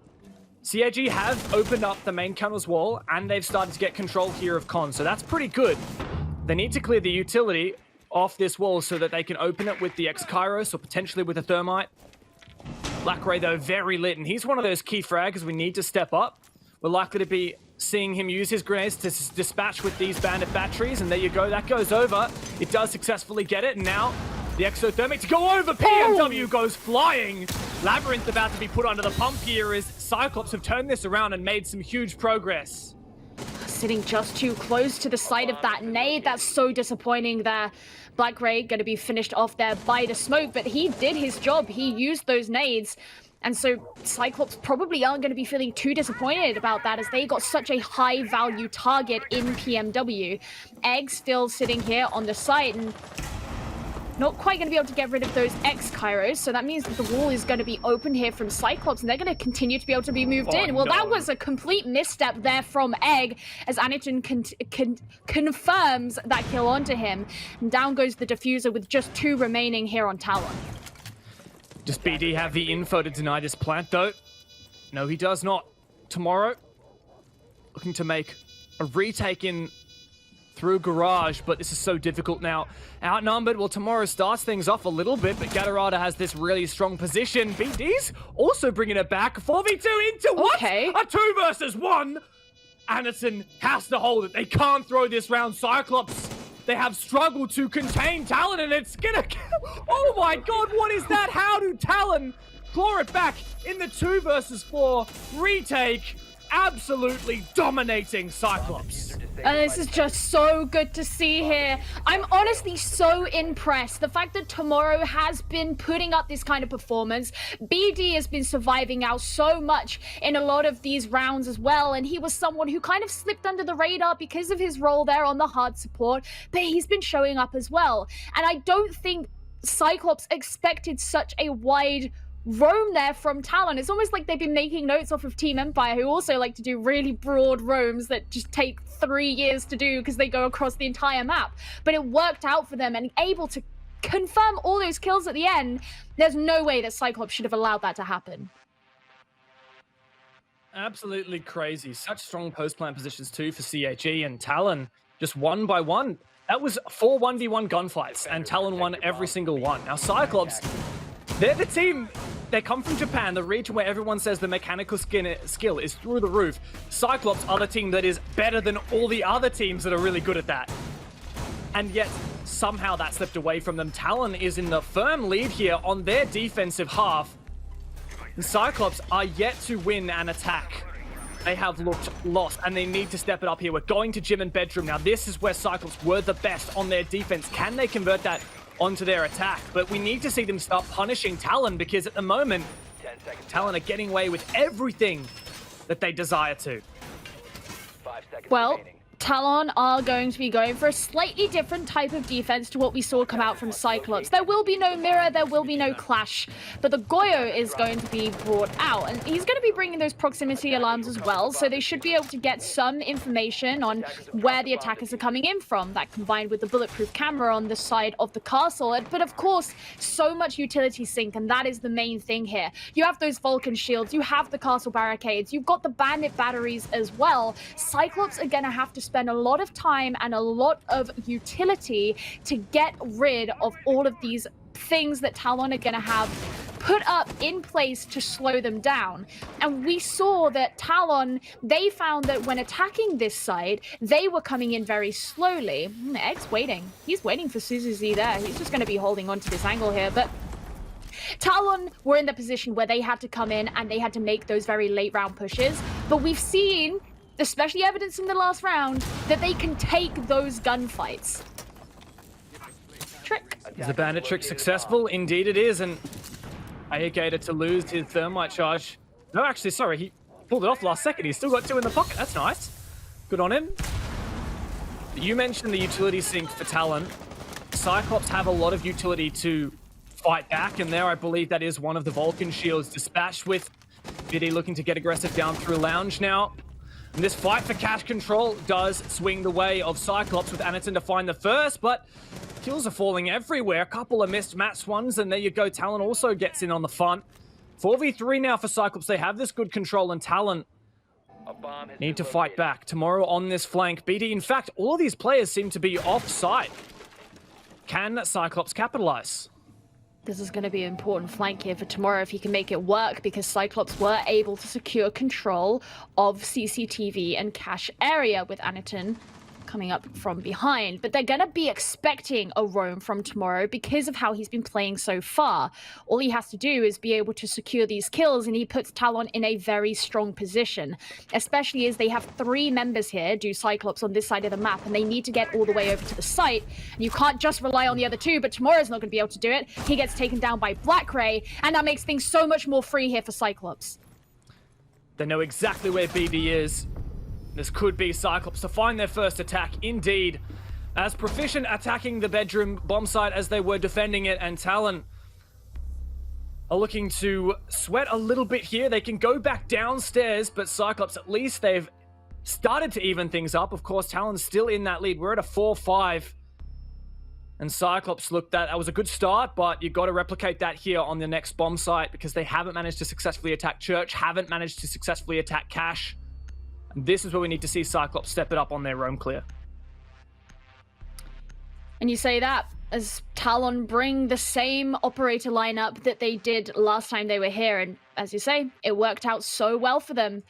D: CAG have opened up the main counters wall, and they've started to get control here of Con, so that's pretty good. They need to clear the utility off this wall so that they can open it with the X-Kairos or potentially with a Thermite. Black Ray, though, very lit, and he's one of those key fraggers we need to step up. We're likely to be seeing him use his grenades to dispatch with these bandit batteries, and there you go, that goes over. It does successfully get it, and now the exothermic to go over. PMW goes flying. Labyrinth about to be put under the pump here as Cyclops have turned this around and made some huge progress.
E: Sitting just too close to the side of that nade. That's so disappointing there. Black Ray going to be finished off there by the smoke, but he did his job. He used those nades. And so Cyclops probably aren't going to be feeling too disappointed about that as they got such a high value target in PMW. Egg still sitting here on the site and not quite going to be able to get rid of those X-Kairos, so that means that the wall is going to be open here from Cyclops, and they're going to continue to be able to be moved in. Well, that was a complete misstep there from Egg, as Aniton confirms that kill onto him. And down goes the diffuser with just 2 remaining here on Talon.
D: Does BD have the info to deny this plant, though? No, he does not. Tomorrow, looking to make a retake in through garage, but this is so difficult now. Outnumbered, well, tomorrow starts things off a little bit, but Gatorada has this really strong position. BD's also bringing it back. 4v2 into what?
E: Okay.
D: A 2 versus 1. Anderson has to hold it. They can't throw this round. Cyclops, they have struggled to contain Talon, and it's gonna... Oh my god, what is that? How do Talon claw it back in the 2 versus 4 retake? Absolutely dominating Cyclops.
E: And this is just so good to see here. I'm honestly so impressed. The fact that Tomorrow has been putting up this kind of performance. BD has been surviving out so much in a lot of these rounds as well. And he was someone who kind of slipped under the radar because of his role there on the hard support. But he's been showing up as well. And I don't think Cyclops expected such a wide roam there from Talon. It's almost like they've been making notes off of Team Empire, who also like to do really broad roams that just take 3 years to do because they go across the entire map. But it worked out for them, and able to confirm all those kills at the end. There's no way that Cyclops should have allowed that to happen.
D: Absolutely crazy. Such strong post-plant positions too for CHE, and Talon just 1 by 1. That was 4 1v1 gunfights, and Talon won every single one. Now Cyclops, they're the team. They come from Japan, the region where everyone says the mechanical skill is through the roof. Cyclops are the team that is better than all the other teams that are really good at that. And yet, somehow that slipped away from them. Talon is in the firm lead here on their defensive half. And Cyclops are yet to win an attack. They have looked lost, and they need to step it up here. We're going to gym and bedroom. Now, this is where Cyclops were the best on their defense. Can they convert that onto their attack? But we need to see them start punishing Talon, because at the moment, Talon are getting away with everything that they desire to.
E: Well, Talon are going to be going for a slightly different type of defense to what we saw come out from Cyclops. There will be no mirror, there will be no clash, but the Goyo is going to be brought out, and he's going to be bringing those proximity alarms as well, so they should be able to get some information on where the attackers are coming in from. That combined with the bulletproof camera on the side of the castle, but of course, so much utility sync, and that is the main thing here. You have those Vulcan shields, you have the castle barricades, you've got the bandit batteries as well. Cyclops are going to have to spend a lot of time and a lot of utility to get rid of all of these things that Talon are going to have put up in place to slow them down. And we saw that Talon, they found that when attacking this side, they were coming in very slowly. Egg's waiting. He's waiting for Suzuzi there. He's just going to be holding on to this angle here. But Talon were in the position where they had to come in and they had to make those very late round pushes. But we've seen, especially evidence in the last round, that they can take those gunfights. Trick.
D: Is the bandit trick successful? Indeed it is, and Gator to lose his thermite charge. No, actually, sorry, he pulled it off last second. He's still got 2 in the pocket. That's nice. Good on him. You mentioned the utility sink for Talon. Cyclops have a lot of utility to fight back, and there I believe that is one of the Vulcan shields dispatched with Biddy looking to get aggressive down through Lounge now. And this fight for cash control does swing the way of Cyclops with Anaton to find the first, but kills are falling everywhere. A couple of missed match ones, and there you go. Talon also gets in on the fun. 4v3 now for Cyclops. They have this good control, and Talon need to fight back. Tomorrow on this flank, BD, in fact, all of these players seem to be off-site. Can Cyclops capitalize?
E: This is going to be an important flank here for tomorrow if he can make it work, because Cyclops were able to secure control of CCTV and cache area with Anaton coming up from behind. But they're going to be expecting a roam from tomorrow because of how he's been playing so far. All he has to do is be able to secure these kills, and he puts Talon in a very strong position, especially as they have 3 members here, do Cyclops on this side of the map, and they need to get all the way over to the site. And you can't just rely on the other 2, but tomorrow's not going to be able to do it. He gets taken down by Black Ray, and that makes things so much more free here for Cyclops.
D: They know exactly where BD is. This could be Cyclops to find their first attack, indeed. As proficient attacking the bedroom bomb site as they were defending it, and Talon are looking to sweat a little bit here. They can go back downstairs, but Cyclops, at least they've started to even things up. Of course, Talon's still in that lead. We're at a 4-5. And Cyclops, look, that was a good start, but you've got to replicate that here on the next bomb site, because they haven't managed to successfully attack Church, haven't managed to successfully attack Cash. This is where we need to see Cyclops step it up on their roam clear.
E: And you say that as Talon bring the same operator lineup that they did last time they were here. And as you say, it worked out so well for them.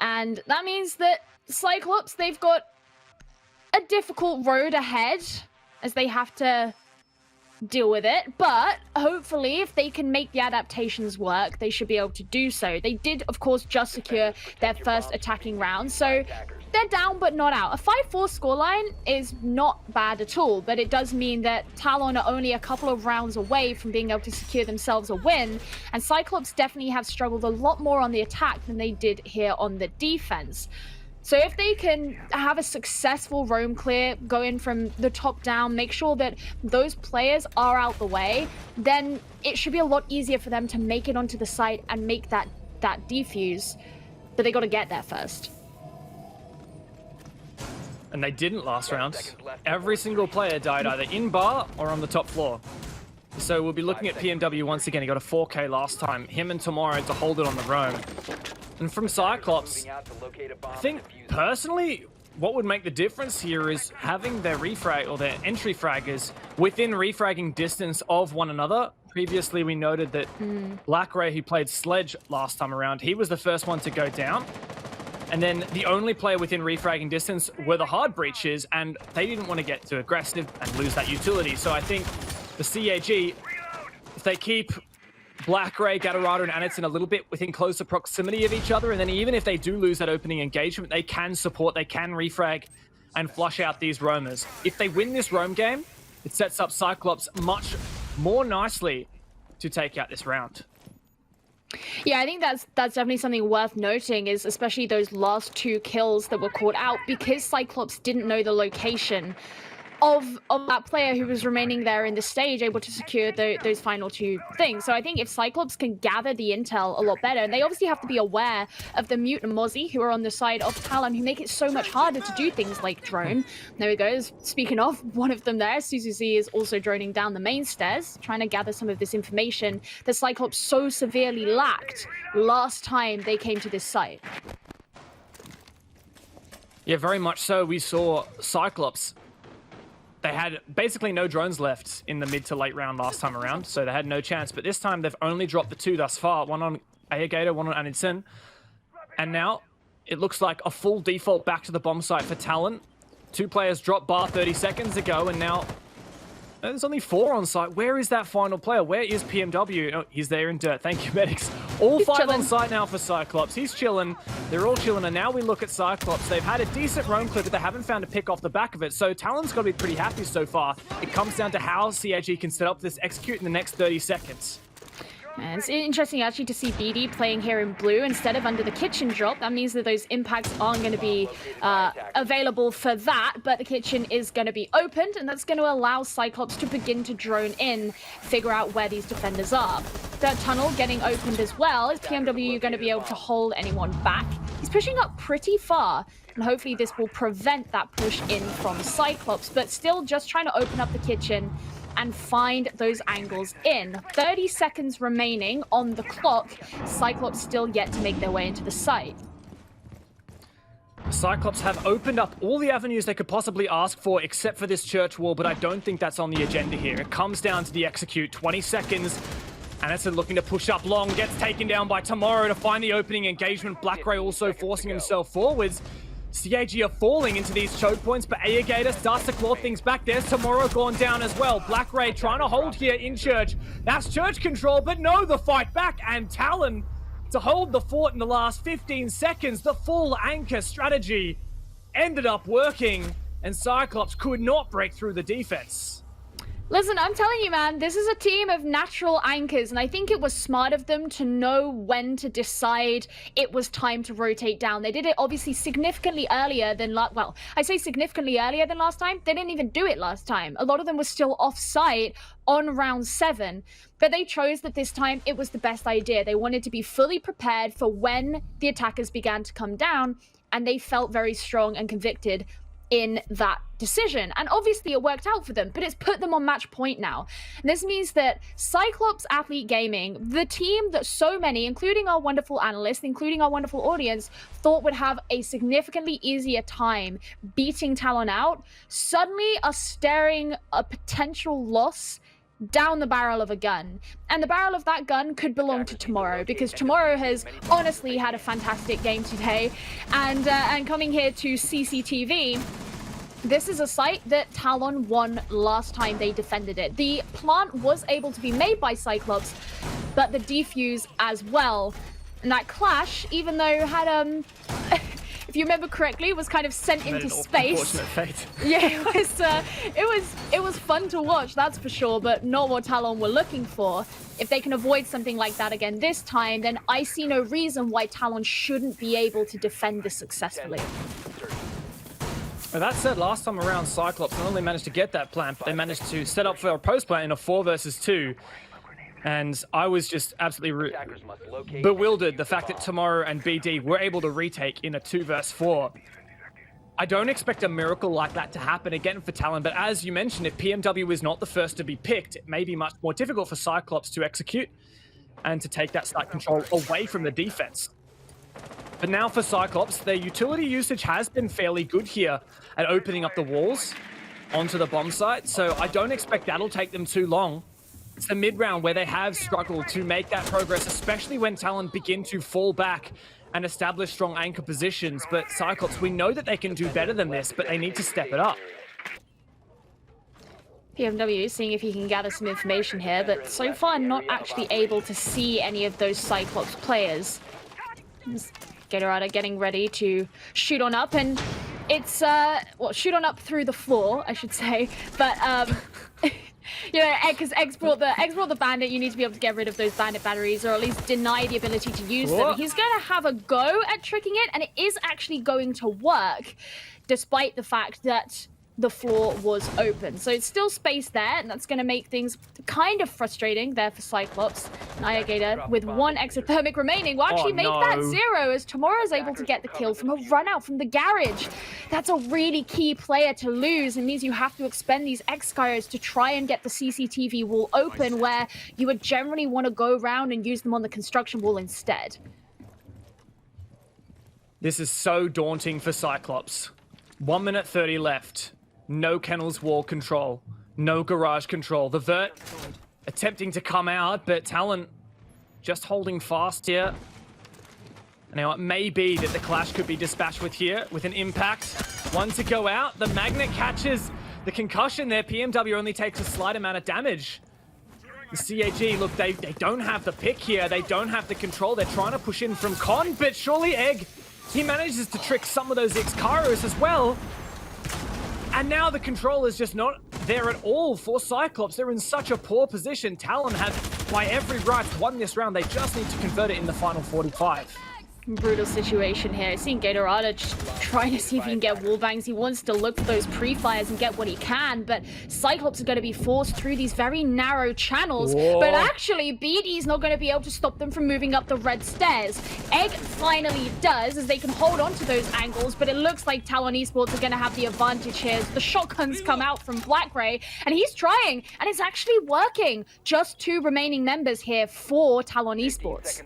E: And that means that Cyclops, they've got a difficult road ahead as they have to deal with it, but hopefully if they can make the adaptations work, they should be able to do so. They did, of course, just secure their first attacking round, so they're down but not out. A 5-4 scoreline is not bad at all, but it does mean that Talon are only a couple of rounds away from being able to secure themselves a win, and Cyclops definitely have struggled a lot more on the attack than they did here on the defense. So if they can have a successful roam clear, go in from the top down, make sure that those players are out the way, then it should be a lot easier for them to make it onto the site and make that defuse. But they got to get there first.
D: And they didn't last round. Every single player died either in bar or on the top floor. So we'll be looking at PMW once again. He got a 4K last time. Him and Tomorrow to hold it on the roam. And from Cyclops, I think personally, what would make the difference here is having their refrag or their entry fraggers within refragging distance of one another. Previously, we noted that Black Ray, who played Sledge last time around, he was the first one to go down. And then the only player within refragging distance were the hard breaches, and they didn't want to get too aggressive and lose that utility. So I think the CAG, if they keep Black Ray, Gatorado, and Anaton a little bit within closer proximity of each other, and then even if they do lose that opening engagement, they can support, they can refrag and flush out these roamers. If they win this roam game, it sets up Cyclops much more nicely to take out this round.
E: Yeah, I think that's definitely something worth noting, is especially those last 2 kills that were caught out, because Cyclops didn't know the location of that player who was remaining there in the stage, able to secure those final 2 things. So I think if Cyclops can gather the intel a lot better, and they obviously have to be aware of the Mute and Mozzie, who are on the side of Talon, who make it so much harder to do things like drone. There we go. Speaking of, one of them there, Suzuzi, is also droning down the main stairs, trying to gather some of this information that Cyclops so severely lacked last time they came to this site.
D: Yeah, very much so. We saw Cyclops They had basically no drones left in the mid to late round last time around, so they had no chance. But this time they've only dropped the 2 thus far, one on Gator, one on Anidson. And now it looks like a full default back to the bomb site for Talon. 2 players dropped bar 30 seconds ago, and now there's only 4 on site. Where is that final player? Where is PMW? Oh, he's there in dirt. Thank you, medics. All
E: He's
D: 5
E: chilling
D: on site now for Cyclops. He's chilling. They're all chilling. And now we look at Cyclops. They've had a decent roam clip, but they haven't found a pick off the back of it. So Talon's got to be pretty happy so far. It comes down to how CAG can set up this execute in the next 30 seconds.
E: And it's interesting actually to see BD playing here in blue instead of under the kitchen drop. That means that those impacts aren't going to be available for that, but the kitchen is going to be opened, and that's going to allow Cyclops to begin to drone in, figure out where these defenders are. That tunnel getting opened as well. Is PMW going to be able to hold anyone back? He's pushing up pretty far, and hopefully this will prevent that push in from Cyclops, but still just trying to open up the kitchen and find those angles in. 30 seconds remaining on the clock. Cyclops still yet to make their way into the site.
D: Cyclops have opened up all the avenues they could possibly ask for, except for this church wall, but I don't think that's on the agenda here. It comes down to the execute. 20 seconds. Anderson looking to push up long, gets taken down by Tomorrow to find the opening engagement. Blackray also forcing himself forwards. CAG are falling into these choke points, but Gator starts to claw things back. There's Tomorrow gone down as well. Blackray trying to hold here in Church. That's Church control, but no, the fight back. And Talon to hold the fort in the last 15 seconds. The full anchor strategy ended up working, and Cyclops could not break through the defense.
E: Listen, I'm telling you, man, this is a team of natural anchors, and I think it was smart of them to know when to decide it was time to rotate down. They did it obviously significantly earlier than well, I say significantly earlier than last time. They didn't even do it last time. A lot of them were still off-site on round 7, but they chose that this time it was the best idea. They wanted to be fully prepared for when the attackers began to come down, and they felt very strong and convicted in that decision. And obviously it worked out for them, but it's put them on match point now. And this means that Cyclops Athlete Gaming, the team that so many, including our wonderful analysts, including our wonderful audience, thought would have a significantly easier time beating Talon out, suddenly are staring a potential loss down the barrel of a gun. And the barrel of that gun could belong to Tomorrow, because Tomorrow has honestly had a fantastic game today. And coming here to CCTV, this is a site that Talon won last time they defended it. The plant was able to be made by Cyclops, but the defuse as well. And that clash, even though had if you remember correctly, was kind of sent into space. Yeah, it was fun to watch, that's for sure, but not what Talon were looking for. If they can avoid something like that again this time, then I see no reason why Talon shouldn't be able to defend this successfully.
D: Well, that said, last time around, Cyclops not only managed to get that plant, but they managed to set up for a post plant in a 4 versus 2. And I was just absolutely bewildered the fact that Tomorrow and BD were able to retake in a 2 versus 4. I don't expect a miracle like that to happen again for Talon, but as you mentioned, if PMW is not the first to be picked, it may be much more difficult for Cyclops to execute and to take that site control away from the defense. But now for Cyclops, their utility usage has been fairly good here at opening up the walls onto the bomb site, so I don't expect that'll take them too long. It's the mid-round where they have struggled to make that progress, especially when Talon begin to fall back and establish strong anchor positions. But Cyclops, we know that they can do better than this, but they need to step it up.
E: PMW seeing if he can gather some information here, but so far not actually able to see any of those Cyclops players. Gatorada getting ready to shoot on up, and it's, well, shoot on up through the floor, I should say, but, you know, because X brought the bandit, you need to be able to get rid of those bandit batteries, or at least deny the ability to use them. He's going to have a go at tricking it, and it is actually going to work, despite the fact that the floor was open. So it's still space there, and that's going to make things kind of frustrating there for Cyclops. Gator with 1 exothermic remaining will actually make that 0, as Tomorrow's able to get the kill from a run out from the garage. That's a really key player to lose, and means you have to expend these X-Skyers to try and get the CCTV wall open, where you would generally want to go around and use them on the construction wall instead.
D: This is so daunting for Cyclops. 1 minute 30 left. no Kennel's wall control, no garage control. The Vert attempting to come out, but Talon just holding fast here. Now, it may be that the Clash could be dispatched with here, with an impact. One to go out. The Magnet catches the concussion there. PMW only takes a slight amount of damage. The CAG, look, they don't have the pick here. They don't have the control. They're trying to push in from Con, but surely Egg, he manages to trick some of those Ixcaros as well. And now the control is just not there at all for Cyclops. They're in such a poor position. Talon have, by every right, won this round. They just need to convert it in the final 45.
E: Brutal situation here. Seeing Gatorada just trying to see if he can get wallbangs. He wants to look for those pre-fires and get what he can, but Cyclops are going to be forced through these very narrow channels.
D: Whoa.
E: But actually, BD's not going to be able to stop them from moving up the red stairs. Egg finally does, as they can hold on to those angles, but it looks like Talon Esports are going to have the advantage here. The shotguns come out from Black Ray, and he's trying, and it's actually working. Just 2 remaining members here for Talon Esports.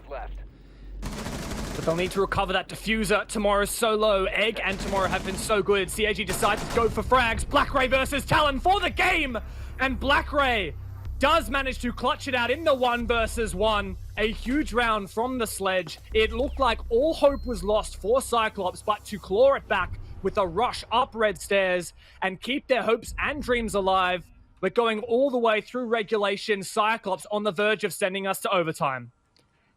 D: But they'll need to recover that diffuser. Tomorrow's so low. Egg and Tomorrow have been so good. CAG decides to go for frags. Black Ray versus Talon for the game. And Black Ray does manage to clutch it out in the 1 versus 1. A huge round from the sledge. It looked like all hope was lost for Cyclops, but to claw it back with a rush up red stairs and keep their hopes and dreams alive. We're going all the way through regulation. Cyclops on the verge of sending us to overtime.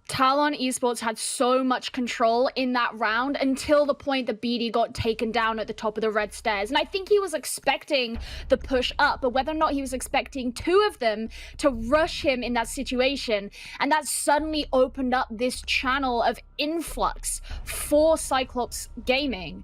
E: Talon Esports had so much control in that round until the point that BD got taken down at the top of the red stairs. And I think he was expecting the push up, but whether or not he was expecting 2 of them to rush him in that situation. And that suddenly opened up this channel of influx for Cyclops Gaming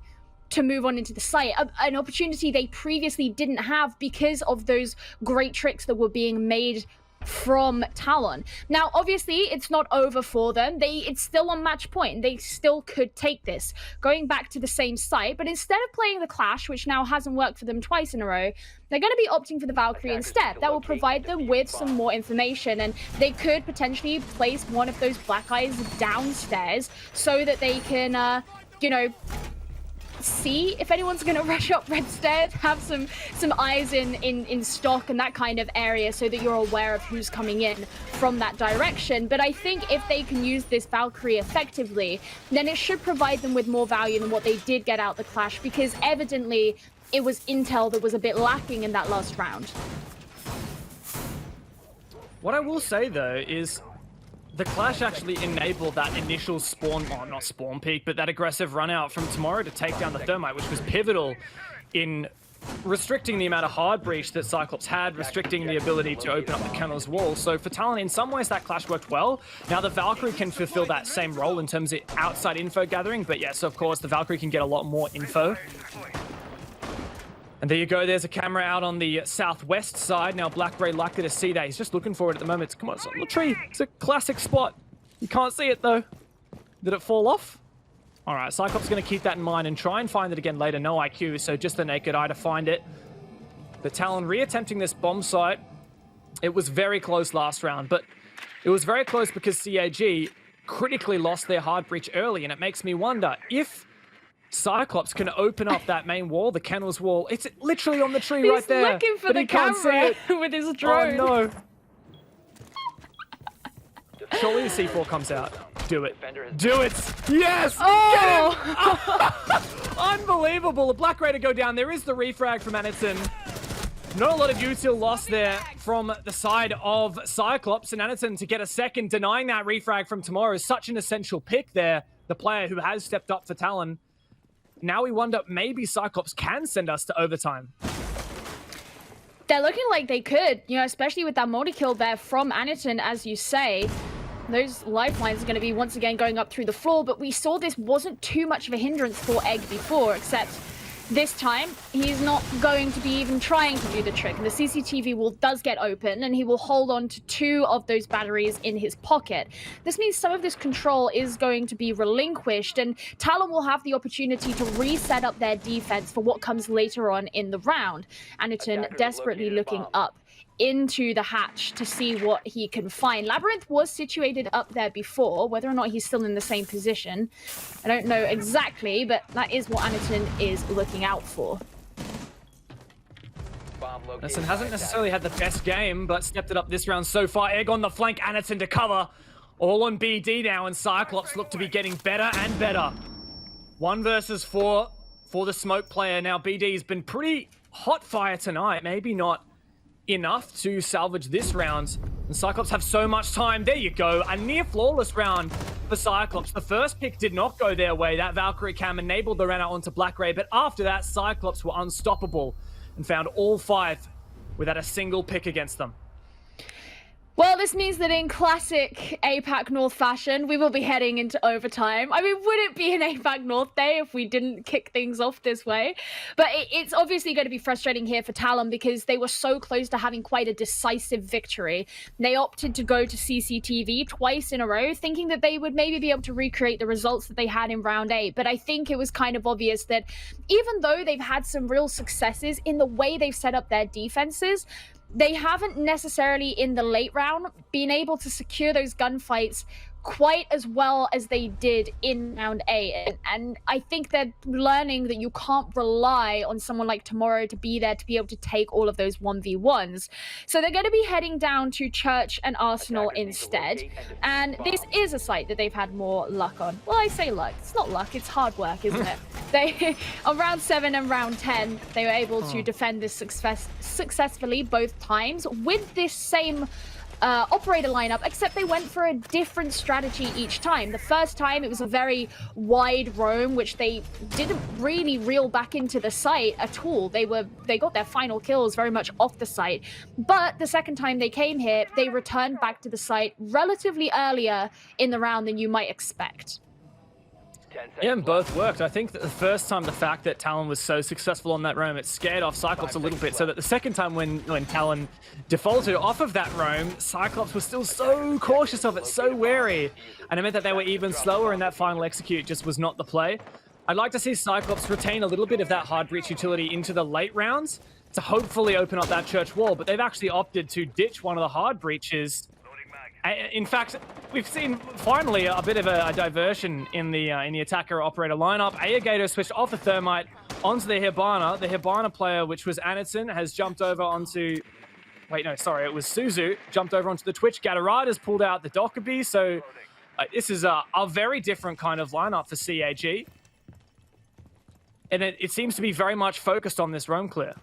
E: to move on into the site, an opportunity they previously didn't have because of those great tricks that were being made from Talon. Now, obviously, it's not over for them. It's still on match point. They still could take this. Going back to the same site, but instead of playing the Clash, which now hasn't worked for them twice in a row, they're going to be opting for the Valkyrie instead. That will provide them with some more information, and they could potentially place one of those Black Eyes downstairs so that they can, you know, see if anyone's going to rush up red stairs, have some eyes in stock and that kind of area so that you're aware of who's coming in from that direction. But I think if they can use this Valkyrie effectively, then it should provide them with more value than what they did get out the Clash, because evidently it was intel that was a bit lacking in that last round.
D: What I will say though is the Clash actually enabled that initial spawn, well, not spawn peak, but that aggressive run out from Tomorrow to take down the Thermite, which was pivotal in restricting the amount of hard breach that Cyclops had, restricting the ability to open up the Kennel's wall. So for Talon, in some ways that Clash worked well. Now the Valkyrie can fulfill that same role in terms of outside info gathering, but yes, of course, the Valkyrie can get a lot more info. And there you go, there's a camera out on the southwest side. Now Black Ray likely to see that. He's just looking for it at the moment. Come on, it's on the tree. It's a classic spot. You can't see it though. Did it fall off? All right, Cyclops is going to keep that in mind and try and find it again later. No IQ, so just the naked eye to find it. The Talon re-attempting this bomb site. It was very close last round, but it was very close because CAG critically lost their hard breach early, and it makes me wonder if Cyclops can open up that main wall, the Kennel's wall. It's literally on the tree right there.
E: He's looking for
D: but
E: the
D: he can't see
E: camera
D: it.
E: with his drone.
D: Oh no. Surely the C4 comes out. Do it. Do it. Yes!
E: Oh!
D: Get him! Unbelievable. A Black Ray to go down. There is the refrag from Aniton. Not a lot of util lost there from the side of Cyclops, and Aniton to get a second, denying that refrag from Tomorrow is such an essential pick there. The player who has stepped up for Talon. Now we wonder, maybe Cyclops can send us to overtime.
E: They're looking like they could, you know, especially with that multi-kill there from Aniton, as you say. Those lifelines are going to be once again going up through the floor, but we saw this wasn't too much of a hindrance for Egg before, except this time he's not going to be even trying to do the trick. And the CCTV wall does get open, and he will hold on to 2 of those batteries in his pocket. This means some of this control is going to be relinquished, and Talon will have the opportunity to reset up their defense for what comes later on in the round. Aniton desperately looking up into the hatch to see what he can find. Labyrinth was situated up there before. Whether or not he's still in the same position, I don't know exactly, but that is what Aniton is looking out for.
D: Anderson hasn't necessarily had the best game, but stepped it up this round so far. Egg on the flank, Anderson to cover. All on BD now, and Cyclops look to be getting better and better. 1 versus 4 for the smoke player. Now, BD's been pretty hot fire tonight. Maybe not enough to salvage this round. And Cyclops have so much time. There you go. A near flawless round for Cyclops. The first pick did not go their way. That Valkyrie cam enabled the run out onto Black Ray. But after that, Cyclops were unstoppable and found all 5 without a single pick against them.
E: Well, this means that in classic APAC North fashion, we will be heading into overtime. I mean, would it be an APAC North day if we didn't kick things off this way? But it's obviously going to be frustrating here for Talon because they were so close to having quite a decisive victory. They opted to go to CCTV twice in a row, thinking that they would maybe be able to recreate the results that they had in round 8. But I think it was kind of obvious that even though they've had some real successes in the way they've set up their defenses, they haven't necessarily in the late round been able to secure those gunfights quite as well as they did in round 8. And I think they're learning that you can't rely on someone like Tomorrow to be there to be able to take all of those 1v1s. So they're going to be heading down to Church and Arsenal instead. And this is a site that they've had more luck on. Well, I say luck. It's not luck. It's hard work, isn't it? They on round 7 and round 10, they were able to defend this successfully both times with this same operator lineup, except they went for a different strategy each time. The first time it was a very wide roam, which they didn't really reel back into the site at all. They got their final kills very much off the site. But the second time they came here, they returned back to the site relatively earlier in the round than you might expect.
D: Yeah, and both worked. I think that the first time, the fact that Talon was so successful on that roam, it scared off Cyclops a little bit, so that the second time when Talon defaulted off of that roam, Cyclops was still so cautious of it, so wary, and it meant that they were even slower, and that final execute just was not the play. I'd like to see Cyclops retain a little bit of that hard breach utility into the late rounds to hopefully open up that church wall, but they've actually opted to ditch one of the hard breaches. In fact, we've seen finally a bit of a diversion in the attacker operator lineup. Aegator switched off the Thermite onto the Hibana. The Hibana player, which was Anderson, has jumped over onto... Wait, no, sorry, it was Suzu. Jumped over onto the Twitch. Gatorada's pulled out the Dockerby. So this is a very different kind of lineup for CAG. And it seems to be very much focused on this roam clear.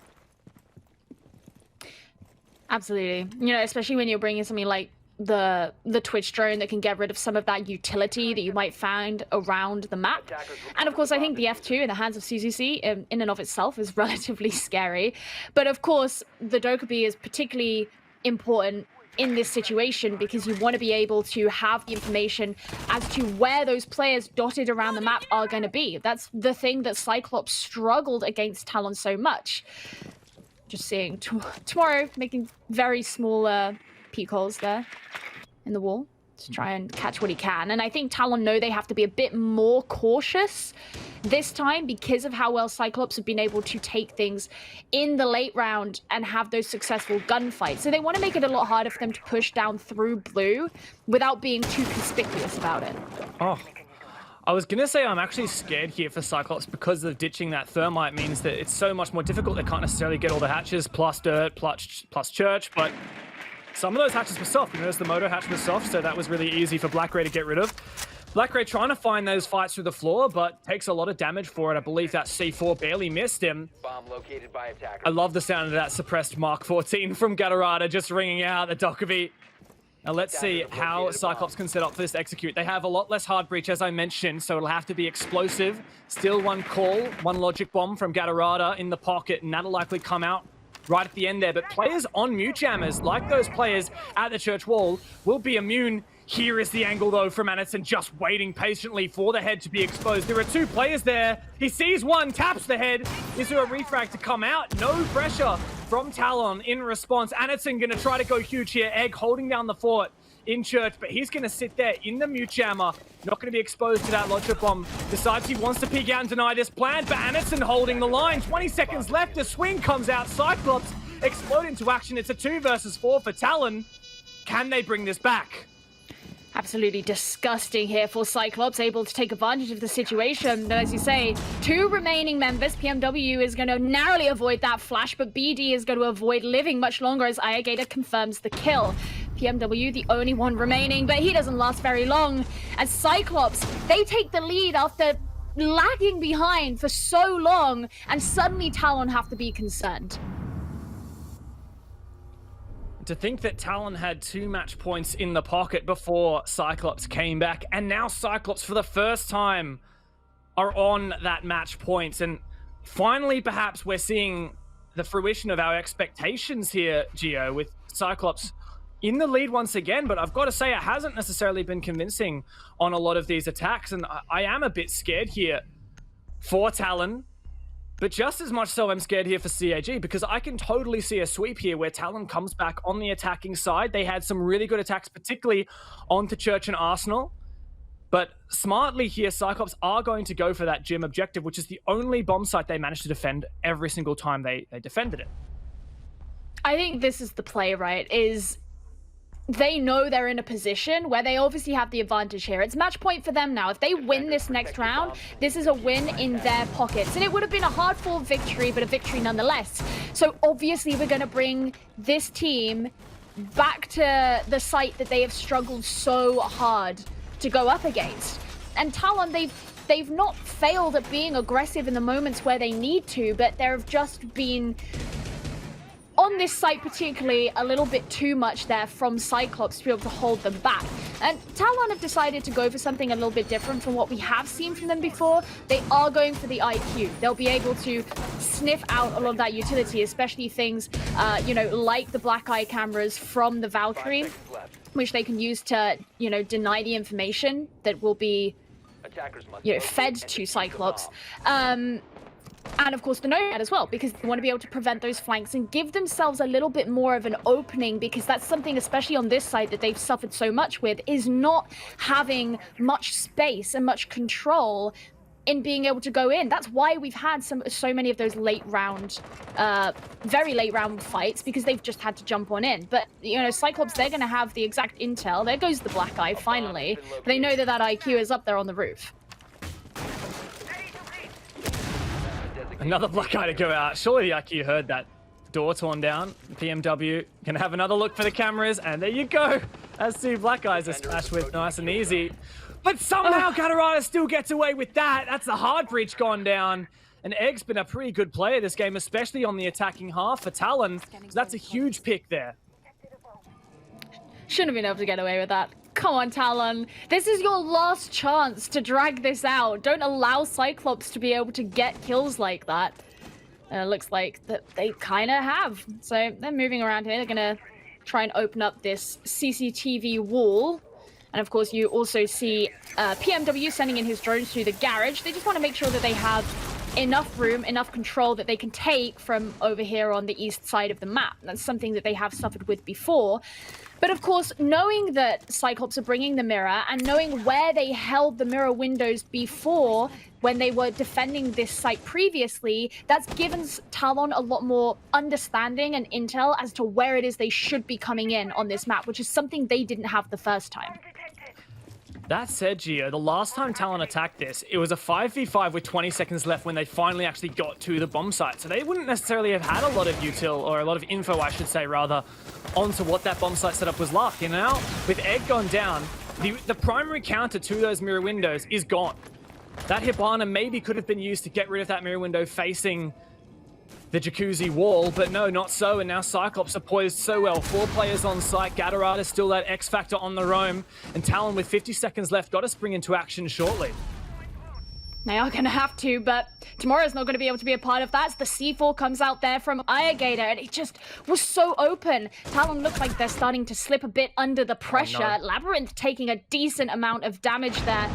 D: Absolutely.
E: You know, especially when you're bringing something like the Twitch drone that can get rid of some of that utility that you might find around the map. And of course, I think the F2 in the hands of CCC in and of itself is relatively scary. But of course, the Dokkaebi is particularly important in this situation because you want to be able to have the information as to where those players dotted around the map are going to be. That's the thing that Cyclops struggled against Talon so much. Just seeing Tomorrow making very small peek holes there in the wall to try and catch what he can. And I think Talon know they have to be a bit more cautious this time because of how well Cyclops have been able to take things in the late round and have those successful gunfights. So they want to make it a lot harder for them to push down through blue without being too conspicuous about it.
D: Oh, I was going to say I'm actually scared here for Cyclops because of ditching that Thermite means that it's so much more difficult. They can't necessarily get all the hatches plus dirt plus church, but some of those hatches were soft. You notice the motor hatch was soft, so that was really easy for Black Ray to get rid of. Black Ray trying to find those fights through the floor, but takes a lot of damage for it. I believe that C4 barely missed him.
F: Bomb located by attacker.
D: I love the sound of that suppressed Mark 14 from Gatorada just ringing out the Dokkaebi. Now let's see how Cyclops can set up for this execute. They have a lot less hard breach, as I mentioned, so it'll have to be explosive. Still one call, one logic bomb from Gatorada in the pocket, and that'll likely come out right at the end there. But players on mute jammers, like those players at the church wall, will be immune. Here is the angle, though, from Anderson, just waiting patiently for the head to be exposed. There are two players there. He sees one, taps the head. Is there a refrag to come out? No pressure from Talon in response. Anderson going to try to go huge here. Egg holding down the fort in church, but he's going to sit there in the mute jammer. Not going to be exposed to that logic bomb. Decides he wants to peek out and deny this plan, but Anderson holding the line. 20 seconds left. A swing comes out. Cyclops explode into action. It's a 2 versus 4 for Talon. Can they bring this back?
E: Absolutely disgusting here for Cyclops, able to take advantage of the situation. But as you say, 2 remaining members. PMW is going to narrowly avoid that flash, but BD is going to avoid living much longer as Ayagator confirms the kill. PMW, the only one remaining, but he doesn't last very long. As Cyclops, they take the lead after lagging behind for so long, and suddenly Talon have to be concerned.
D: To think that Talon had 2 match points in the pocket before Cyclops came back, and now Cyclops for the first time are on that match points, and finally perhaps we're seeing the fruition of our expectations here, Gio, with Cyclops in the lead once again. But I've got to say, it hasn't necessarily been convincing on a lot of these attacks, and I am a bit scared here for Talon. But just as much so, I'm scared here for CAG, because I can totally see a sweep here where Talon comes back on the attacking side. They had some really good attacks, particularly onto Church and Arsenal. But smartly here, Cyclops are going to go for that gym objective, which is the only bomb site they managed to defend every single time they defended it.
E: I think this is the play, right? Is they know they're in a position where they obviously have the advantage here. It's match point for them now. If they win this next round, this is a win in their pockets. And it would have been a hard-fought victory, but a victory nonetheless. So obviously we're going to bring this team back to the site that they have struggled so hard to go up against. And Talon, they've not failed at being aggressive in the moments where they need to, but there have just been, on this site particularly, a little bit too much there from Cyclops to be able to hold them back. And Talon have decided to go for something a little bit different from what we have seen from them before. They are going for the IQ. They'll be able to sniff out a lot of that utility, especially things, like the black eye cameras from the Valkyrie, which they can use to, deny the information that will be, fed to Cyclops. And of course the Nomad as well, because they want to be able to prevent those flanks and give themselves a little bit more of an opening, because that's something, especially on this side, that they've suffered so much with, is not having much space and much control in being able to go in. That's why we've had so many of those very late round fights, because they've just had to jump on in. But, Cyclops, they're going to have the exact intel. There goes the black eye, finally. But they know that IQ is up there on the roof.
D: Another black eye to go out. Surely the IQ heard that door torn down. PMW can have another look for the cameras, and there you go. As 2 black eyes are smashed with, nice and easy. But somehow Gatorada still gets away with that. That's the hard breach gone down. And Egg's been a pretty good player this game, especially on the attacking half for Talon. So that's a huge pick there.
E: Shouldn't have been able to get away with that. Come on, Talon. This is your last chance to drag this out. Don't allow Cyclops to be able to get kills like that. Looks like that they kind of have. So they're moving around here. They're going to try and open up this CCTV wall. And of course, you also see PMW sending in his drones through the garage. They just want to make sure that they have enough room, enough control that they can take from over here on the east side of the map. That's something that they have suffered with before. But of course, knowing that Cyclops are bringing the mirror and knowing where they held the mirror windows before when they were defending this site previously, that's given Talon a lot more understanding and intel as to where it is they should be coming in on this map, which is something they didn't have the first time.
D: That said, Gio, the last time Talon attacked this, it was a 5v5 with 20 seconds left when they finally actually got to the bomb site. So they wouldn't necessarily have had a lot of util, or a lot of info, I should say, rather, onto what that bomb site setup was like. And now, with Egg gone down, the primary counter to those mirror windows is gone. That Hibana maybe could have been used to get rid of that mirror window facing the jacuzzi wall, but no, not so. And now Cyclops are poised so well. 4 players on site. Gatorada still that X factor on the roam. And Talon with 50 seconds left got to spring into action shortly.
E: They are going to have to, but Tomorrow's not going to be able to be a part of that. The C4 comes out there from Ayagator, and it just was so open. Talon looks like they're starting to slip a bit under the pressure. Oh, no. Labyrinth taking a decent amount of damage there.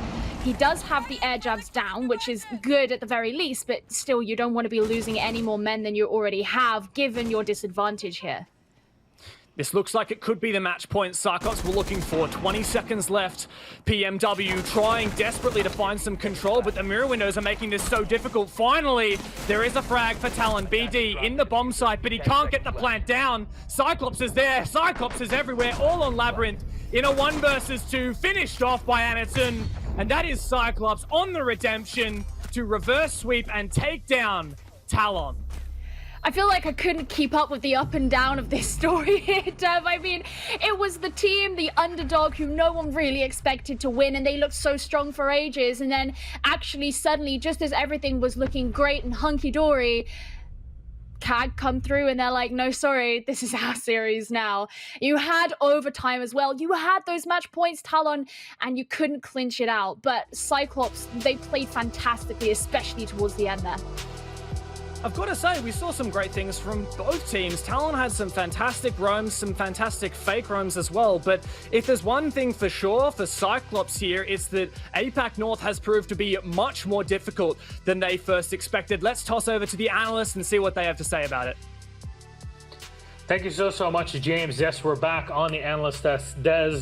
E: He does have the air jabs down, which is good at the very least, but still, you don't want to be losing any more men than you already have, given your disadvantage here.
D: This looks like it could be the match point Cyclops were looking for. 20 seconds left. PMW trying desperately to find some control, but the mirror windows are making this so difficult. Finally, there is a frag for Talon. BD in the bomb site, but he can't get the plant down. Cyclops is there. Cyclops is everywhere, all on Labyrinth. in a 1 versus 2, finished off by Anaton, and that is Cyclops on the redemption to reverse sweep and take down Talon.
E: I feel like I couldn't keep up with the up and down of this story here, Dev. I mean, it was the team, the underdog, who no one really expected to win, and they looked so strong for ages. And then actually, suddenly, just as everything was looking great and hunky-dory, CAG come through and they're like, no, sorry, this is our series now. You had overtime as well. You had those match points, Talon, and you couldn't clinch it out. But Cyclops, they played fantastically, especially towards the end there.
D: I've got to say, we saw some great things from both teams. Talon had some fantastic roams, some fantastic fake roams as well. But if there's one thing for sure for Cyclops here, it's that APAC North has proved to be much more difficult than they first expected. Let's toss over to the analysts and see what they have to say about it.
B: Thank you so much, James. Yes, we're back on the analyst desk. Des,